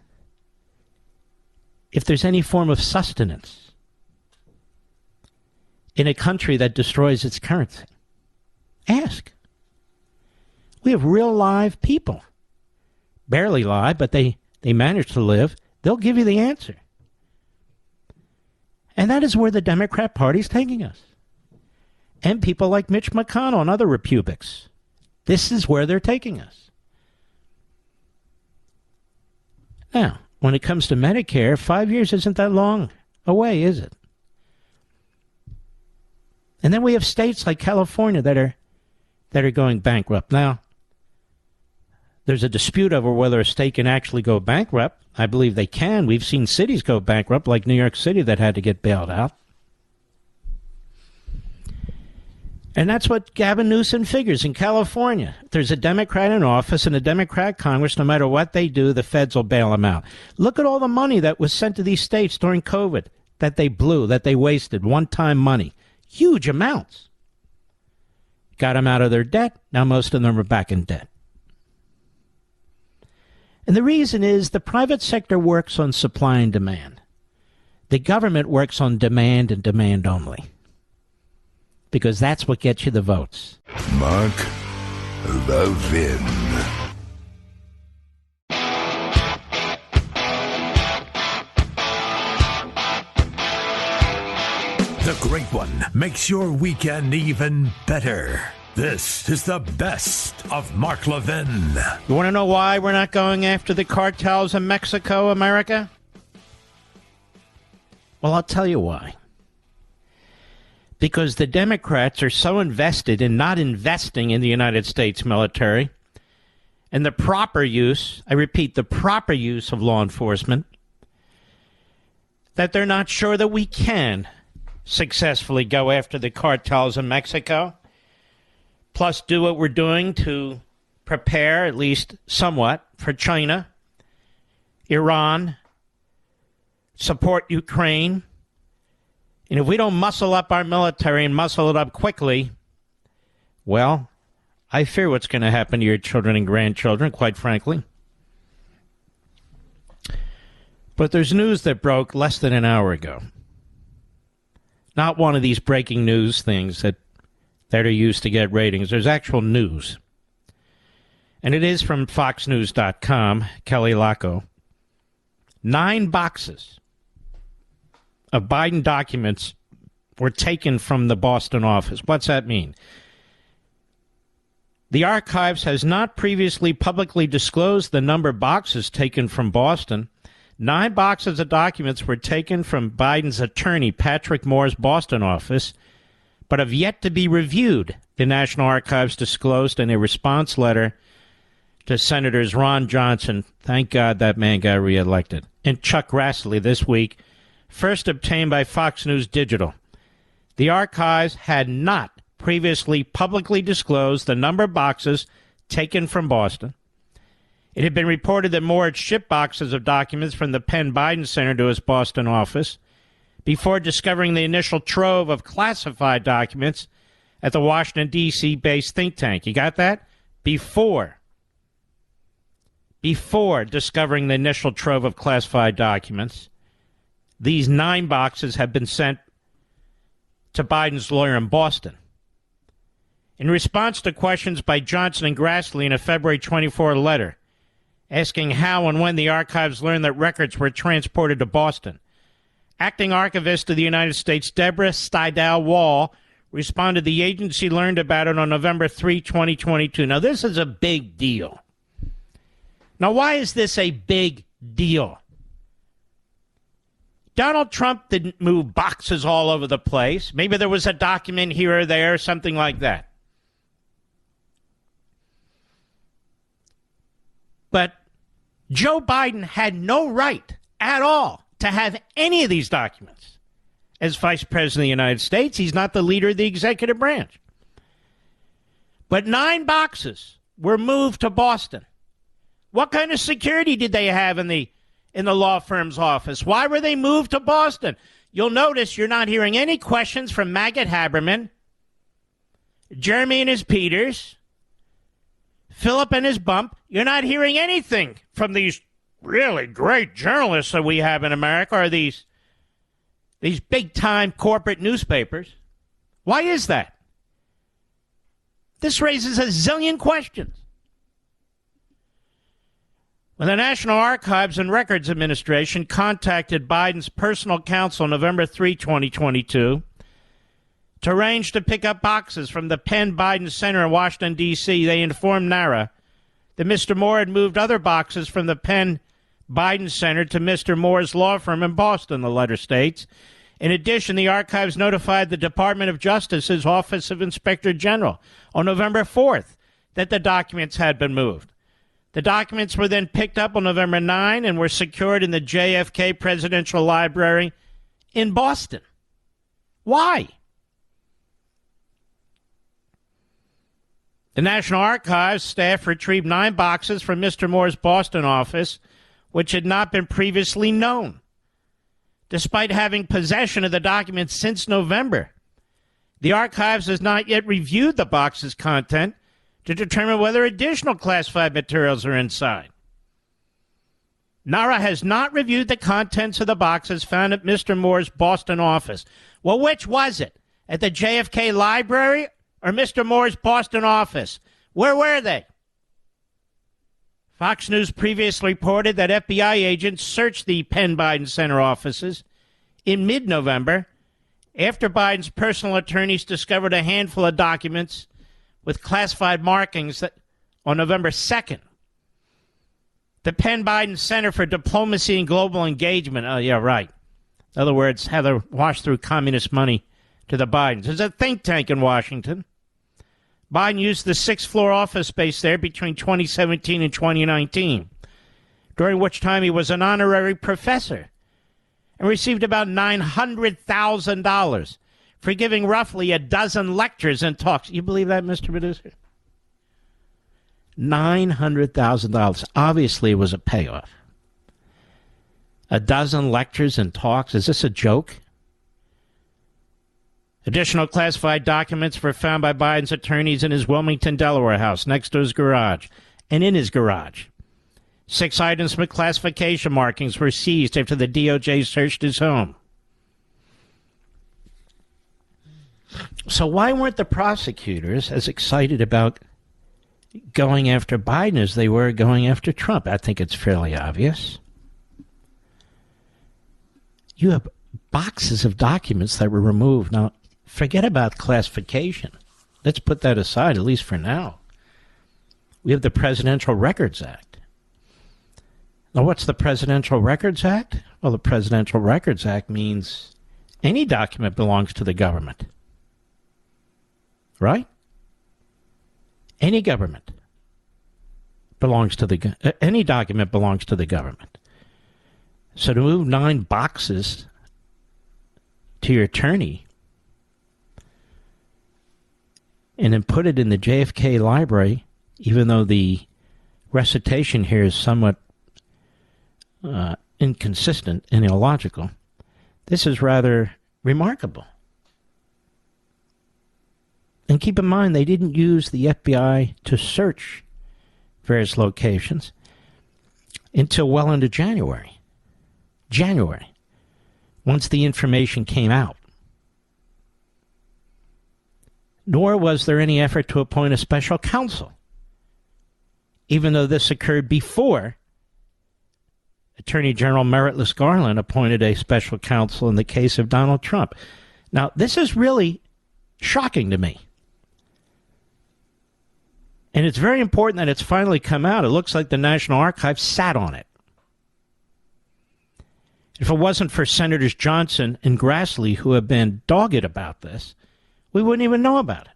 if there's any form of sustenance, in a country that destroys its currency? Ask. We have real live people. Barely live, but they manage to live. They'll give you the answer. And that is where the Democrat Party is taking us. And people like Mitch McConnell and other Republics. This is where they're taking us. Now, when it comes to Medicare, 5 years isn't that long away, is it? And then we have states like California that are going bankrupt. Now, there's a dispute over whether a state can actually go bankrupt. I believe they can. We've seen cities go bankrupt, like New York City, that had to get bailed out. And that's what Gavin Newsom figures in California. If there's a Democrat in office and a Democrat Congress, no matter what they do, the feds will bail them out. Look at all the money that was sent to these states during COVID that they blew, that they wasted, one-time money. Huge amounts. Got them out of their debt. Now most of them are back in debt. And the reason is the private sector works on supply and demand. The government works on demand and demand only. Because that's what gets you the votes. Mark Levin. The Great One makes your weekend even better. This is the best of Mark Levin. You want to know why we're not going after the cartels in Mexico, America? Well, I'll tell you why. Because the Democrats are so invested in not investing in the United States military and the proper use, I repeat, the proper use of law enforcement, that they're not sure that we can successfully go after the cartels in Mexico, plus do what we're doing to prepare, at least somewhat, for China, Iran, support Ukraine. And if we don't muscle up our military and muscle it up quickly, well, I fear what's going to happen to your children and grandchildren, quite frankly. But there's news that broke less than an hour ago. Not one of these breaking news things that are used to get ratings. There's actual news. And it is from FoxNews.com, Kelly Laco. 9 boxes of Biden documents were taken from the Boston office. What's that mean? The archives has not previously publicly disclosed the number of boxes taken from Boston. 9 boxes of documents were taken from Biden's attorney, Patrick Moore's Boston office, but have yet to be reviewed, the National Archives disclosed in a response letter to Senators Ron Johnson, thank God that man got reelected, and Chuck Grassley this week, first obtained by Fox News Digital. The archives had not previously publicly disclosed the number of boxes taken from Boston. It had been reported that Moore had shipped boxes of documents from the Penn Biden Center to his Boston office before discovering the initial trove of classified documents at the Washington, D.C.-based think tank. You got that? Before discovering the initial trove of classified documents, these 9 boxes have been sent to Biden's lawyer in Boston. In response to questions by Johnson and Grassley in a February 24 letter, asking how and when the archives learned that records were transported to Boston, Acting Archivist of the United States Deborah Stidal Wall responded the agency learned about it on November 3, 2022. Now, this is a big deal. Now, why is this a big deal? Donald Trump didn't move boxes all over the place. Maybe there was a document here or there, something like that. But Joe Biden had no right at all to have any of these documents. As Vice President of the United States, he's not the leader of the executive branch. But 9 boxes were moved to Boston. What kind of security did they have in the law firm's office? Why were they moved to Boston? You'll notice you're not hearing any questions from Maggot Haberman, Jeremy and his Peters, Philip and his Bump. You're not hearing anything from these really great journalists that we have in America, or these big-time corporate newspapers. Why is that? This raises a zillion questions. When the National Archives and Records Administration contacted Biden's personal counsel November 3, 2022, to arrange to pick up boxes from the Penn Biden Center in Washington, D.C., they informed NARA that Mr. Moore had moved other boxes from the Penn Biden Center to Mr. Moore's law firm in Boston, the letter states. In addition, the archives notified the Department of Justice's Office of Inspector General on November 4th that the documents had been moved. The documents were then picked up on November 9 and were secured in the JFK Presidential Library in Boston. Why? The National Archives staff retrieved 9 boxes from Mr. Moore's Boston office, which had not been previously known. Despite having possession of the documents since November, the archives has not yet reviewed the box's content to determine whether additional classified materials are inside. NARA has not reviewed the contents of the boxes found at Mr. Moore's Boston office. Well, which was it? At the JFK Library or Mr. Moore's Boston office? Where were they? Fox News previously reported that FBI agents searched the Penn Biden Center offices in mid-November after Biden's personal attorneys discovered a handful of documents with classified markings that on November 2nd. The Penn Biden Center for Diplomacy and Global Engagement, oh yeah, right. In other words, how they wash through communist money to the Bidens. There's a think tank in Washington. Biden used the 6th-floor office space there between 2017 and 2019, during which time he was an honorary professor and received about $900,000 for giving roughly a dozen lectures and talks. You believe that, Mr. Producer? $900,000. Obviously, it was a payoff. A dozen lectures and talks. Is this a joke? Additional classified documents were found by Biden's attorneys in his Wilmington, Delaware house next to his garage and in his garage. 6 items with classification markings were seized after the DOJ searched his home. So why weren't the prosecutors as excited about going after Biden as they were going after Trump? I think it's fairly obvious. You have boxes of documents that were removed. Now, forget about classification. Let's put that aside, at least for now. We have the Presidential Records Act. Now, what's the Presidential Records Act? Well, the Presidential Records Act means any document belongs to the government. Right? Any government belongs to any document belongs to the government. So to move 9 boxes to your attorney and then put it in the JFK library, even though the recitation here is somewhat inconsistent and illogical, this is rather remarkable. And keep in mind, they didn't use the FBI to search various locations until well into January. Once the information came out. Nor was there any effort to appoint a special counsel, even though this occurred before Attorney General Meritless Garland appointed a special counsel in the case of Donald Trump. Now, this is really shocking to me. And it's very important that it's finally come out. It looks like the National Archives sat on it. If it wasn't for Senators Johnson and Grassley, who have been dogged about this, we wouldn't even know about it.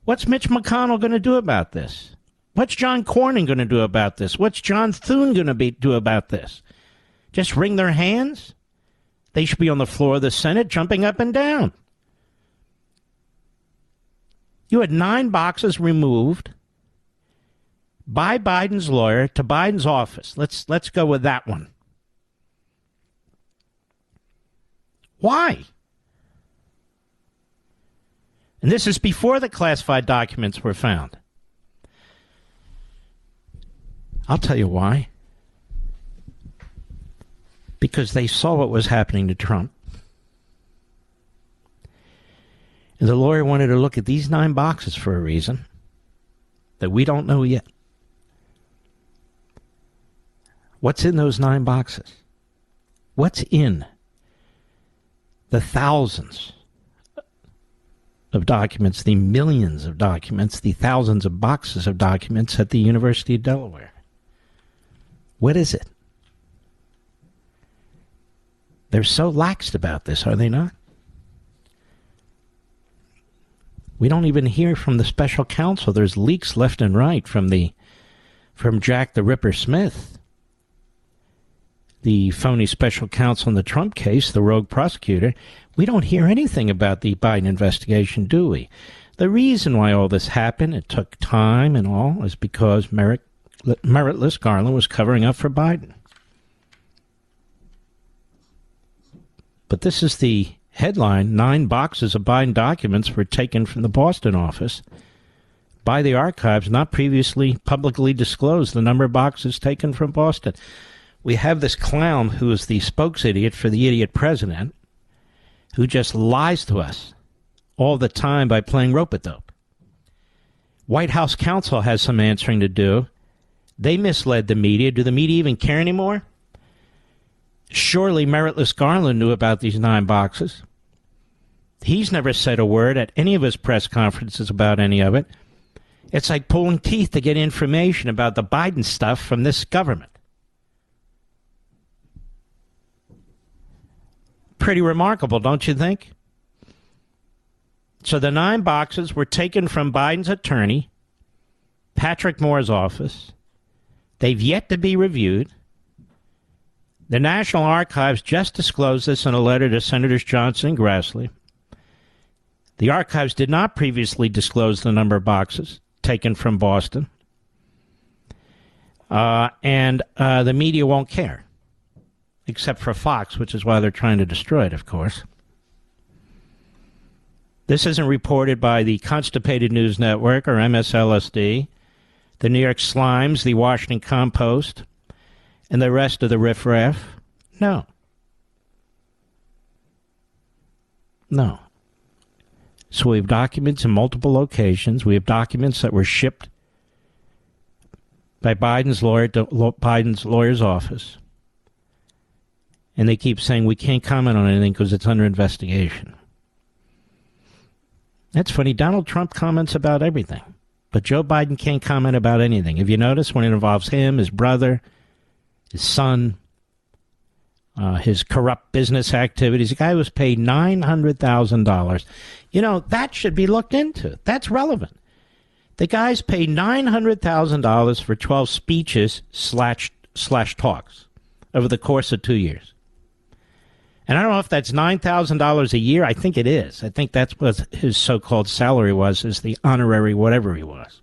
What's Mitch McConnell going to do about this? What's John Cornyn going to do about this? What's John Thune going to do about this? Just wring their hands? They should be on the floor of the Senate jumping up and down. You had 9 boxes removed by Biden's lawyer to Biden's office. Let's go with that one. Why? And this is before the classified documents were found. I'll tell you why. Because they saw what was happening to Trump. And the lawyer wanted to look at these 9 boxes for a reason that we don't know yet. What's in those 9 boxes? What's in the thousands of documents, the millions of documents, the thousands of boxes of documents at the University of Delaware? What is it? They're so laxed about this, are they not? We don't even hear from the special counsel. There's leaks left and right from Jack the Ripper Smith, the phony special counsel in the Trump case, the rogue prosecutor. We don't hear anything about the Biden investigation, do we? The reason why all this happened, it took time and all, is because meritless Garland was covering up for Biden. But this is the headline: 9 boxes of Biden documents were taken from the Boston office by the archives, not previously publicly disclosed. The number of boxes taken from Boston. We have this clown who is the spokes idiot for the idiot president, who just lies to us all the time by playing rope-a-dope. White House counsel has some answering to do. They misled the media. Do the media even care anymore? Surely meritless Garland knew about these 9 boxes. He's never said a word at any of his press conferences about any of it. It's like pulling teeth to get information about the Biden stuff from this government. Pretty remarkable, don't you think? So the 9 boxes were taken from Biden's attorney, Patrick Moore's office. They've yet to be reviewed. The National Archives just disclosed this in a letter to Senators Johnson and Grassley. The archives did not previously disclose the number of boxes taken from Boston. And the media won't care, except for Fox, which is why they're trying to destroy it, of course. This isn't reported by the Constipated News Network or MSLSD, the New York Slimes, the Washington Compost, and the rest of the riffraff. No. No. So we have documents in multiple locations. We have documents that were shipped by Biden's lawyer to Biden's lawyer's office. And they keep saying we can't comment on anything because it's under investigation. That's funny. Donald Trump comments about everything, but Joe Biden can't comment about anything. Have you noticed when it involves him, his brother, his son, his corrupt business activities? The guy was paid $900,000. You know, that should be looked into. That's relevant. The guy's paid $900,000 for 12 speeches slash talks over the course of 2 years. And I don't know if that's $9,000 a year. I think it is. I think that's what his so-called salary was, is the honorary whatever he was.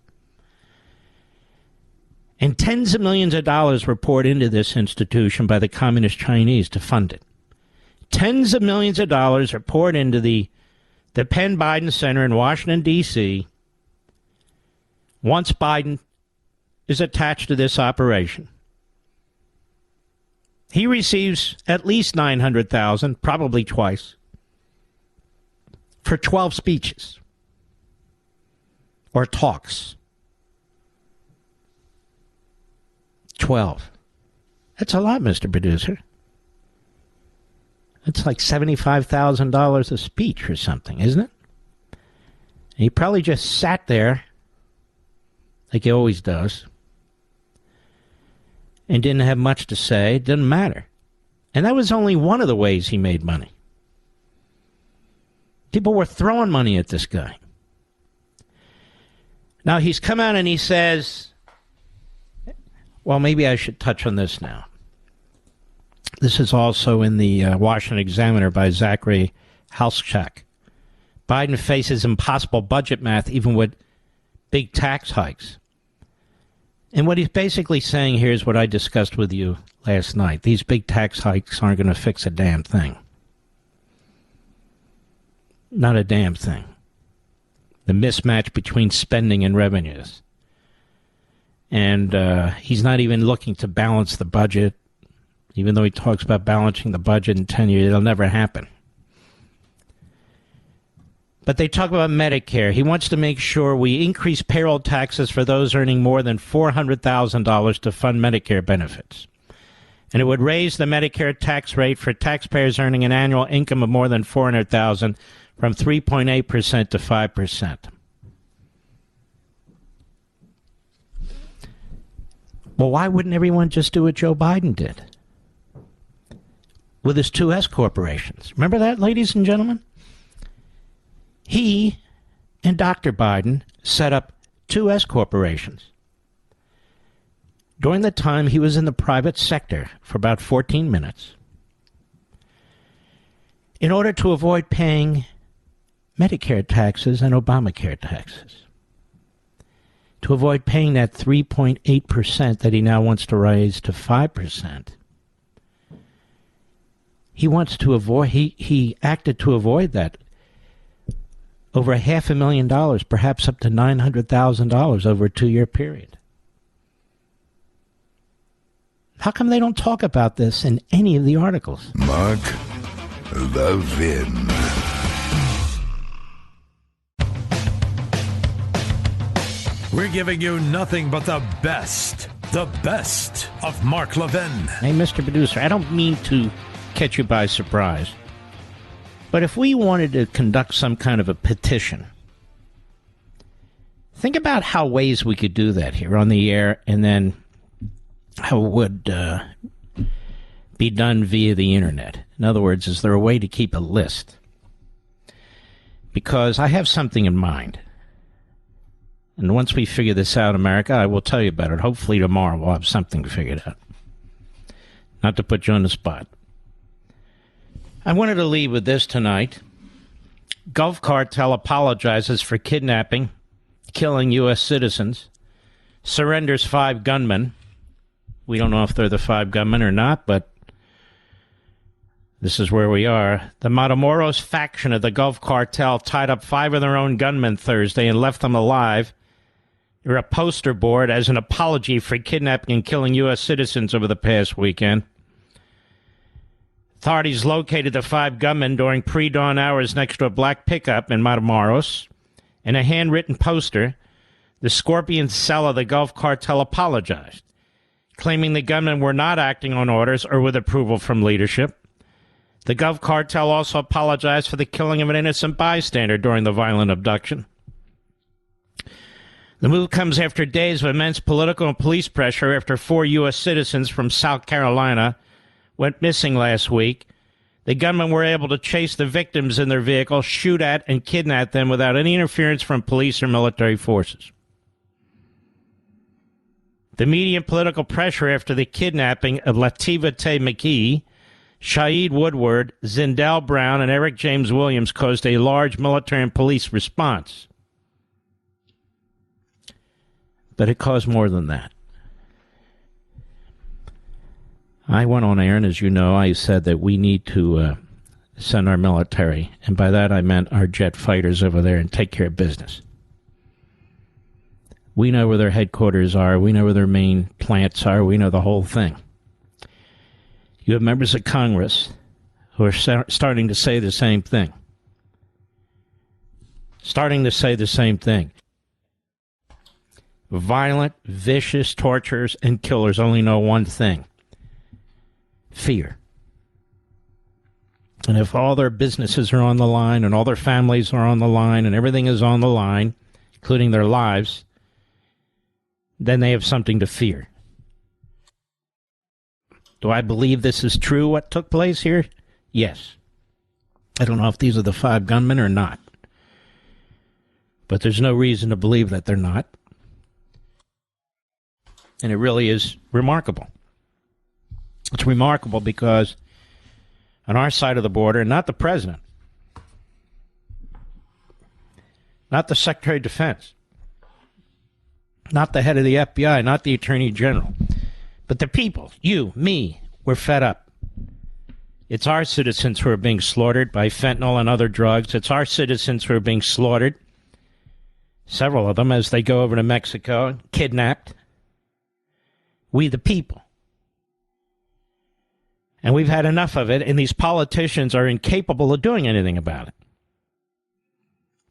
And tens of millions of dollars were poured into this institution by the Communist Chinese to fund it. Tens of millions of dollars are poured into the Penn Biden Center in Washington, D.C. once Biden is attached to this operation. He receives at least $900,000, probably twice, for 12 speeches or talks. 12. That's a lot, Mr. Producer. That's like $75,000 a speech or something, isn't it? And he probably just sat there, like he always does, and didn't have much to say. It didn't matter. And that was only one of the ways he made money. People were throwing money at this guy. Now he's come out and he says, well, maybe I should touch on this now. This is also in the Washington Examiner by Zachary Halschak. Biden faces impossible budget math even with big tax hikes. And what he's basically saying here is what I discussed with you last night. These big tax hikes aren't going to fix a damn thing. Not a damn thing. The mismatch between spending and revenues. And he's not even looking to balance the budget. Even though he talks about balancing the budget in 10 years, it'll never happen. But they talk about Medicare. He wants to make sure we increase payroll taxes for those earning more than $400,000 to fund Medicare benefits. And it would raise the Medicare tax rate for taxpayers earning an annual income of more than $400,000 from 3.8% to 5%. Well, why wouldn't everyone just do what Joe Biden did with his two S corporations? Remember that, ladies and gentlemen? He and Dr. Biden set up two S corporations during the time he was in the private sector for about 14 minutes in order to avoid paying Medicare taxes and Obamacare taxes, to avoid paying that 3.8% that he now wants to raise to 5%. He wants to avoid, he acted to avoid that over $500,000, perhaps up to $900,000 over a 2-year period. How come they don't talk about this in any of the articles? Mark Levin. We're giving you nothing but the best of Mark Levin. Hey, Mr. Producer, I don't mean to catch you by surprise, but if we wanted to conduct some kind of a petition, think about how ways we could do that here on the air, and then how it would be done via the internet. In other words, is there a way to keep a list? Because I have something in mind. And once we figure this out, America, I will tell you about it. Hopefully tomorrow we'll have something figured out. Not to put you on the spot. I wanted to leave with this tonight. Gulf Cartel apologizes for kidnapping, killing U.S. citizens, surrenders 5 gunmen. We don't know if they're the 5 gunmen or not, but this is where we are. The Matamoros faction of the Gulf Cartel tied up 5 of their own gunmen Thursday and left them alive. They're a poster board as an apology for kidnapping and killing U.S. citizens over the past weekend. Authorities located the 5 gunmen during pre-dawn hours next to a black pickup in Matamoros. In a handwritten poster, the Scorpion cell of the Gulf Cartel apologized, claiming the gunmen were not acting on orders or with approval from leadership. The Gulf Cartel also apologized for the killing of an innocent bystander during the violent abduction. The move comes after days of immense political and police pressure after 4 U.S. citizens from South Carolina went missing last week. The gunmen were able to chase the victims in their vehicle, shoot at and kidnap them without any interference from police or military forces. The media and political pressure after the kidnapping of Lativa Tay McKee, Shaeed Woodward, Zindell Brown, and Eric James Williams caused a large military and police response. But it caused more than that. I went on air, and as you know, I said that we need to send our military, and by that I meant our jet fighters over there and take care of business. We know where their headquarters are. We know where their main plants are. We know the whole thing. You have members of Congress who are starting to say the same thing. Violent, vicious torturers and killers only know one thing: fear. And if all their businesses are on the line and all their families are on the line and everything is on the line, including their lives, then they have something to fear. Do I believe this is true, what took place here? Yes. I don't know if these are the 5 gunmen or not. But there's no reason to believe that they're not. And it really is remarkable. It's remarkable because on our side of the border, not the president, not the Secretary of Defense, not the head of the FBI, not the Attorney General, but the people, you, me, we're fed up. It's our citizens who are being slaughtered by fentanyl and other drugs. It's our citizens who are being slaughtered, several of them, as they go over to Mexico, kidnapped. We the people. And we've had enough of it, and these politicians are incapable of doing anything about it.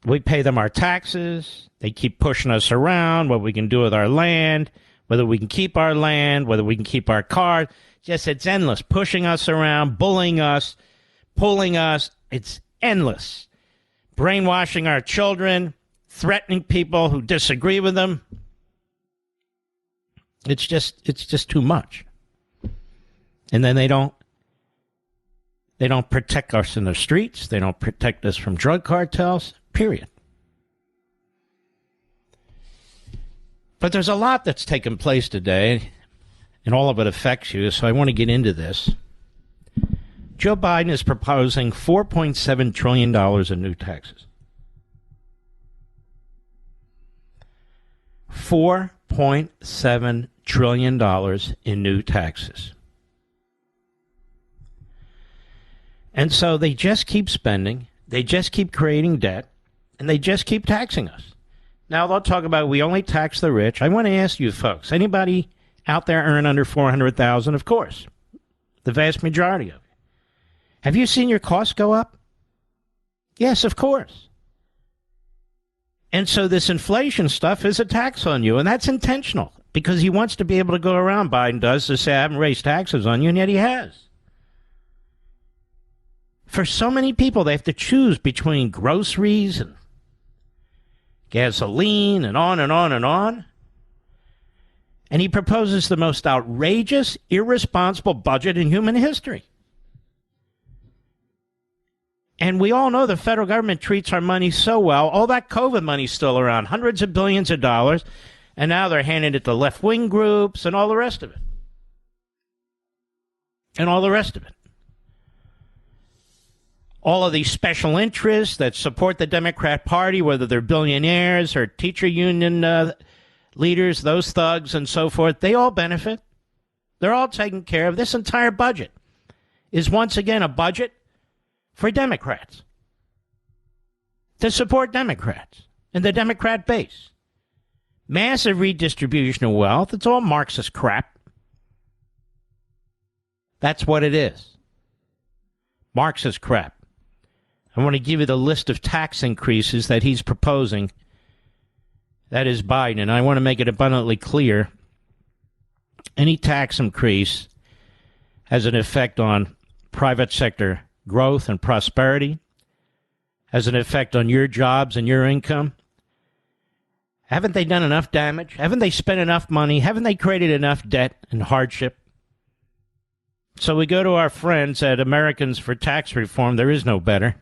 We pay them our taxes. They keep pushing us around, what we can do with our land, whether we can keep our land, whether we can keep our car. Just, it's endless. Pushing us around, bullying us, pulling us. It's endless. Brainwashing our children, threatening people who disagree with them. It's just too much. And then they don't protect us in the streets. They don't protect us from drug cartels, period. But there's a lot that's taken place today, and all of it affects you, so I want to get into this. Joe Biden is proposing $4.7 trillion in new taxes. $4.7 trillion in new taxes. And so they just keep spending, they just keep creating debt, and they just keep taxing us. Now they'll talk about we only tax the rich. I want to ask you folks, anybody out there earn under $400,000? Of course, the vast majority of you. Have you seen your costs go up? Yes, of course. And so this inflation stuff is a tax on you, and that's intentional because he wants to be able to go around, Biden does, to say, I haven't raised taxes on you, and yet he has. For so many people, they have to choose between groceries and gasoline and on and on and on. And he proposes the most outrageous, irresponsible budget in human history. And we all know the federal government treats our money so well. All that COVID money's still around, hundreds of billions of dollars, and now they're handing it to left-wing groups and all the rest of it. And all the rest of it. All of these special interests that support the Democrat Party, whether they're billionaires or teacher union leaders, those thugs and so forth, they all benefit. They're all taken care of. This entire budget is once again a budget for Democrats, to support Democrats and the Democrat base. Massive redistribution of wealth. It's all Marxist crap. That's what it is. Marxist crap. I want to give you the list of tax increases that he's proposing. That is Biden. And I want to make it abundantly clear. Any tax increase has an effect on private sector growth and prosperity, has an effect on your jobs and your income. Haven't they done enough damage? Haven't they spent enough money? Haven't they created enough debt and hardship? So we go to our friends at Americans for Tax Reform. There is no better.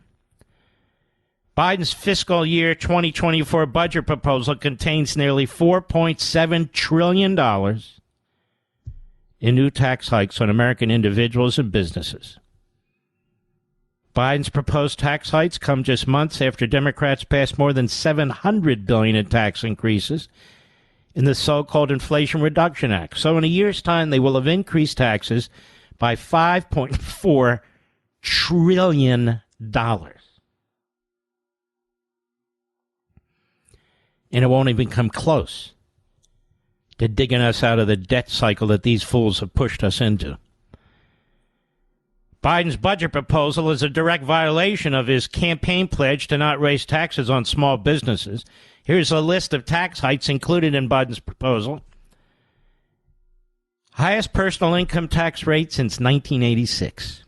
Biden's fiscal year 2024 budget proposal contains nearly $4.7 trillion in new tax hikes on American individuals and businesses. Biden's proposed tax hikes come just months after Democrats passed more than $700 billion in tax increases in the so-called Inflation Reduction Act. So in a year's time, they will have increased taxes by $5.4 trillion. And it won't even come close to digging us out of the debt cycle that these fools have pushed us into. Biden's budget proposal is a direct violation of his campaign pledge to not raise taxes on small businesses. Here's a list of tax hikes included in Biden's proposal. Highest personal income tax rate since 1986.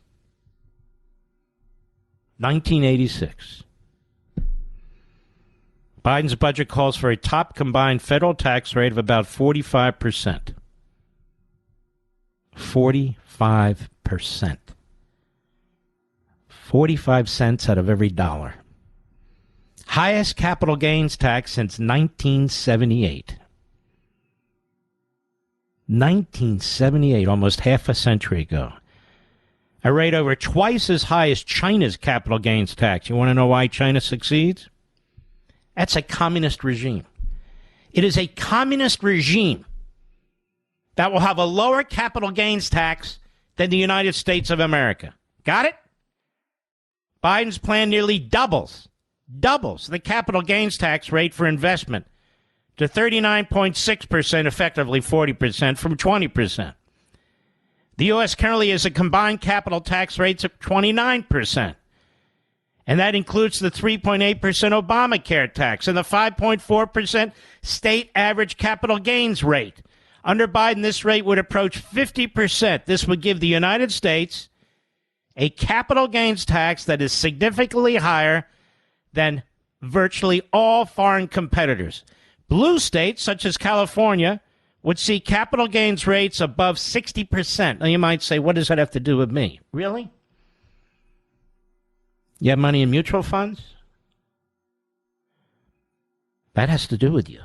1986. Biden's budget calls for a top combined federal tax rate of about 45%. 45%. 45 cents out of every dollar. Highest capital gains tax since 1978. 1978, almost half a century ago. A rate over twice as high as China's capital gains tax. You want to know why China succeeds? That's a communist regime. It is a communist regime that will have a lower capital gains tax than the United States of America. Got it? Biden's plan nearly doubles the capital gains tax rate for investment to 39.6%, effectively 40% from 20%. The U.S. currently has a combined capital tax rates of 29%. And that includes the 3.8% Obamacare tax and the 5.4% state average capital gains rate. Under Biden, this rate would approach 50%. This would give the United States a capital gains tax that is significantly higher than virtually all foreign competitors. Blue states, such as California, would see capital gains rates above 60%. Now, you might say, what does that have to do with me? Really? You have money in mutual funds? That has to do with you.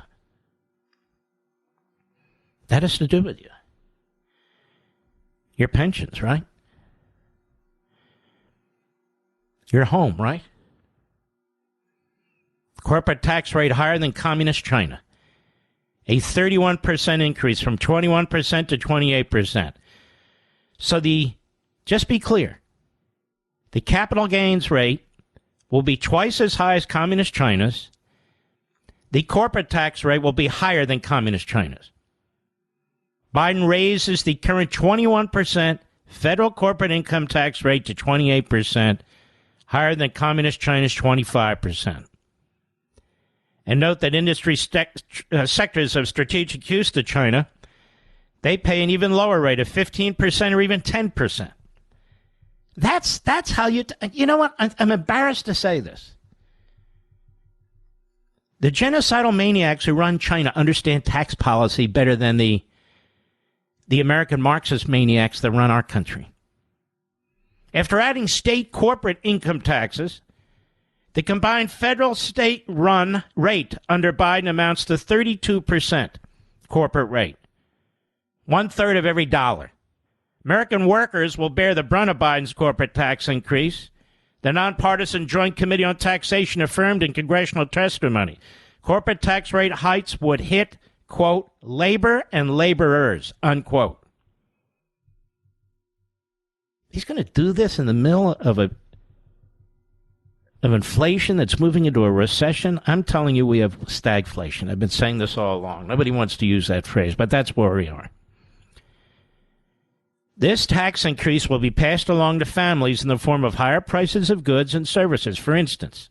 That has to do with you. Your pensions, right? Your home, right? Corporate tax rate higher than communist China. A 31% increase from 21% to 28%. So just be clear, the capital gains rate will be twice as high as communist China's. The corporate tax rate will be higher than communist China's. Biden raises the current 21% federal corporate income tax rate to 28%, higher than communist China's 25%. And note that industry sectors of strategic use to China, they pay an even lower rate of 15% or even 10%. That's how you know what? I'm embarrassed to say this. The genocidal maniacs who run China understand tax policy better than the American Marxist maniacs that run our country. After adding state corporate income taxes, the combined federal-state run rate under Biden amounts to 32% corporate rate, 1/3 of every dollar. American workers will bear the brunt of Biden's corporate tax increase. The nonpartisan Joint Committee on Taxation affirmed in congressional testimony corporate tax rate hikes would hit, quote, labor and laborers, unquote. He's going to do this in the middle of inflation that's moving into a recession. I'm telling you, we have stagflation. I've been saying this all along. Nobody wants to use that phrase, but that's where we are. This tax increase will be passed along to families in the form of higher prices of goods and services. For instance,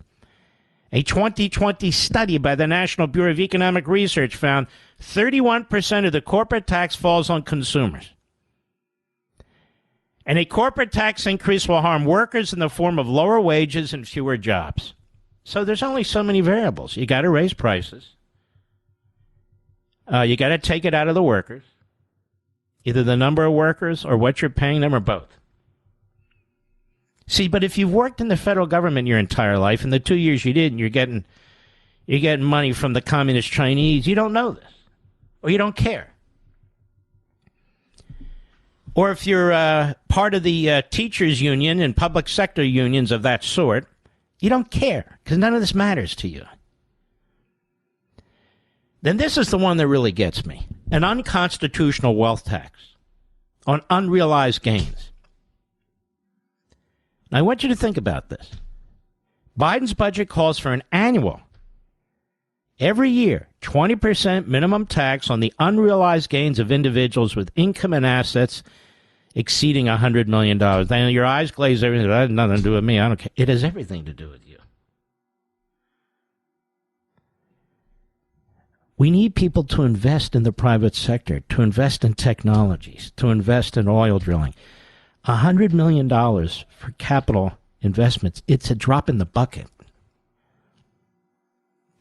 a 2020 study by the National Bureau of Economic Research found 31% of the corporate tax falls on consumers. And a corporate tax increase will harm workers in the form of lower wages and fewer jobs. So there's only so many variables. You got to raise prices. You got to take it out of the workers. Either the number of workers or what you're paying them or both. See, but if you've worked in the federal government your entire life, and the 2 years you didn't, you're getting money from the communist Chinese, you don't know this. Or you don't care. Or if you're part of the teachers union and public sector unions of that sort, you don't care because none of this matters to you. Then this is the one that really gets me. An unconstitutional wealth tax on unrealized gains. Now, I want you to think about this. Biden's budget calls for an annual, every year, 20% minimum tax on the unrealized gains of individuals with income and assets exceeding $100 million. Now, your eyes glaze everything. That has nothing to do with me. I don't care. It has everything to do with you. We need people to invest in the private sector, to invest in technologies, to invest in oil drilling. $100 million for capital investments. It's a drop in the bucket.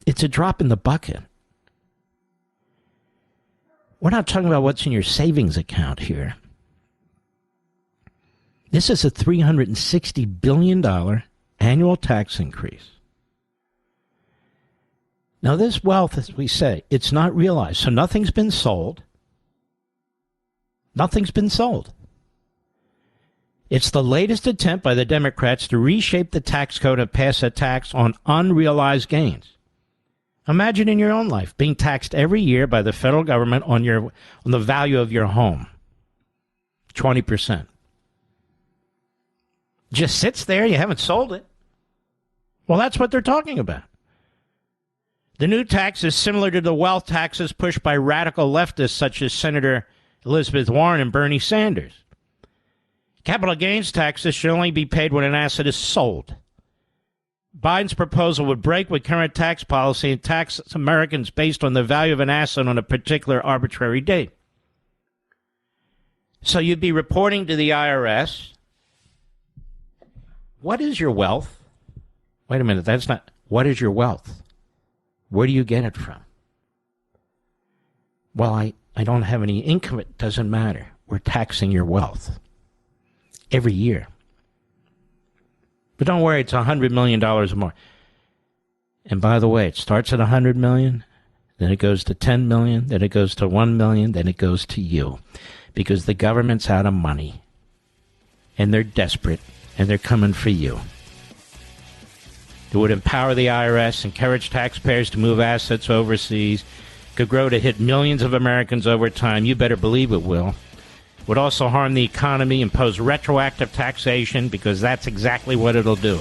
It's a drop in the bucket. We're not talking about what's in your savings account here. This is a $360 billion annual tax increase. Now, this wealth, as we say, it's not realized. So nothing's been sold. Nothing's been sold. It's the latest attempt by the Democrats to reshape the tax code and pass a tax on unrealized gains. Imagine in your own life being taxed every year by the federal government on the value of your home. 20%. Just sits there, you haven't sold it. Well, that's what they're talking about. The new tax is similar to the wealth taxes pushed by radical leftists such as Senator Elizabeth Warren and Bernie Sanders. Capital gains taxes should only be paid when an asset is sold. Biden's proposal would break with current tax policy and tax Americans based on the value of an asset on a particular arbitrary date. So you'd be reporting to the IRS, what is your wealth? Wait a minute, that's not, what is your wealth? Where do you get it from? Well, I don't have any income, it doesn't matter. We're taxing your wealth every year. But don't worry, it's $100 million or more. And by the way, it starts at $100 million, then it goes to $10 million, then it goes to $1 million, then it goes to you. Because the government's out of money, and they're desperate, and they're coming for you. It would empower the IRS, encourage taxpayers to move assets overseas, could grow to hit millions of Americans over time. You better believe it will. Would also harm the economy, impose retroactive taxation, because that's exactly what it'll do.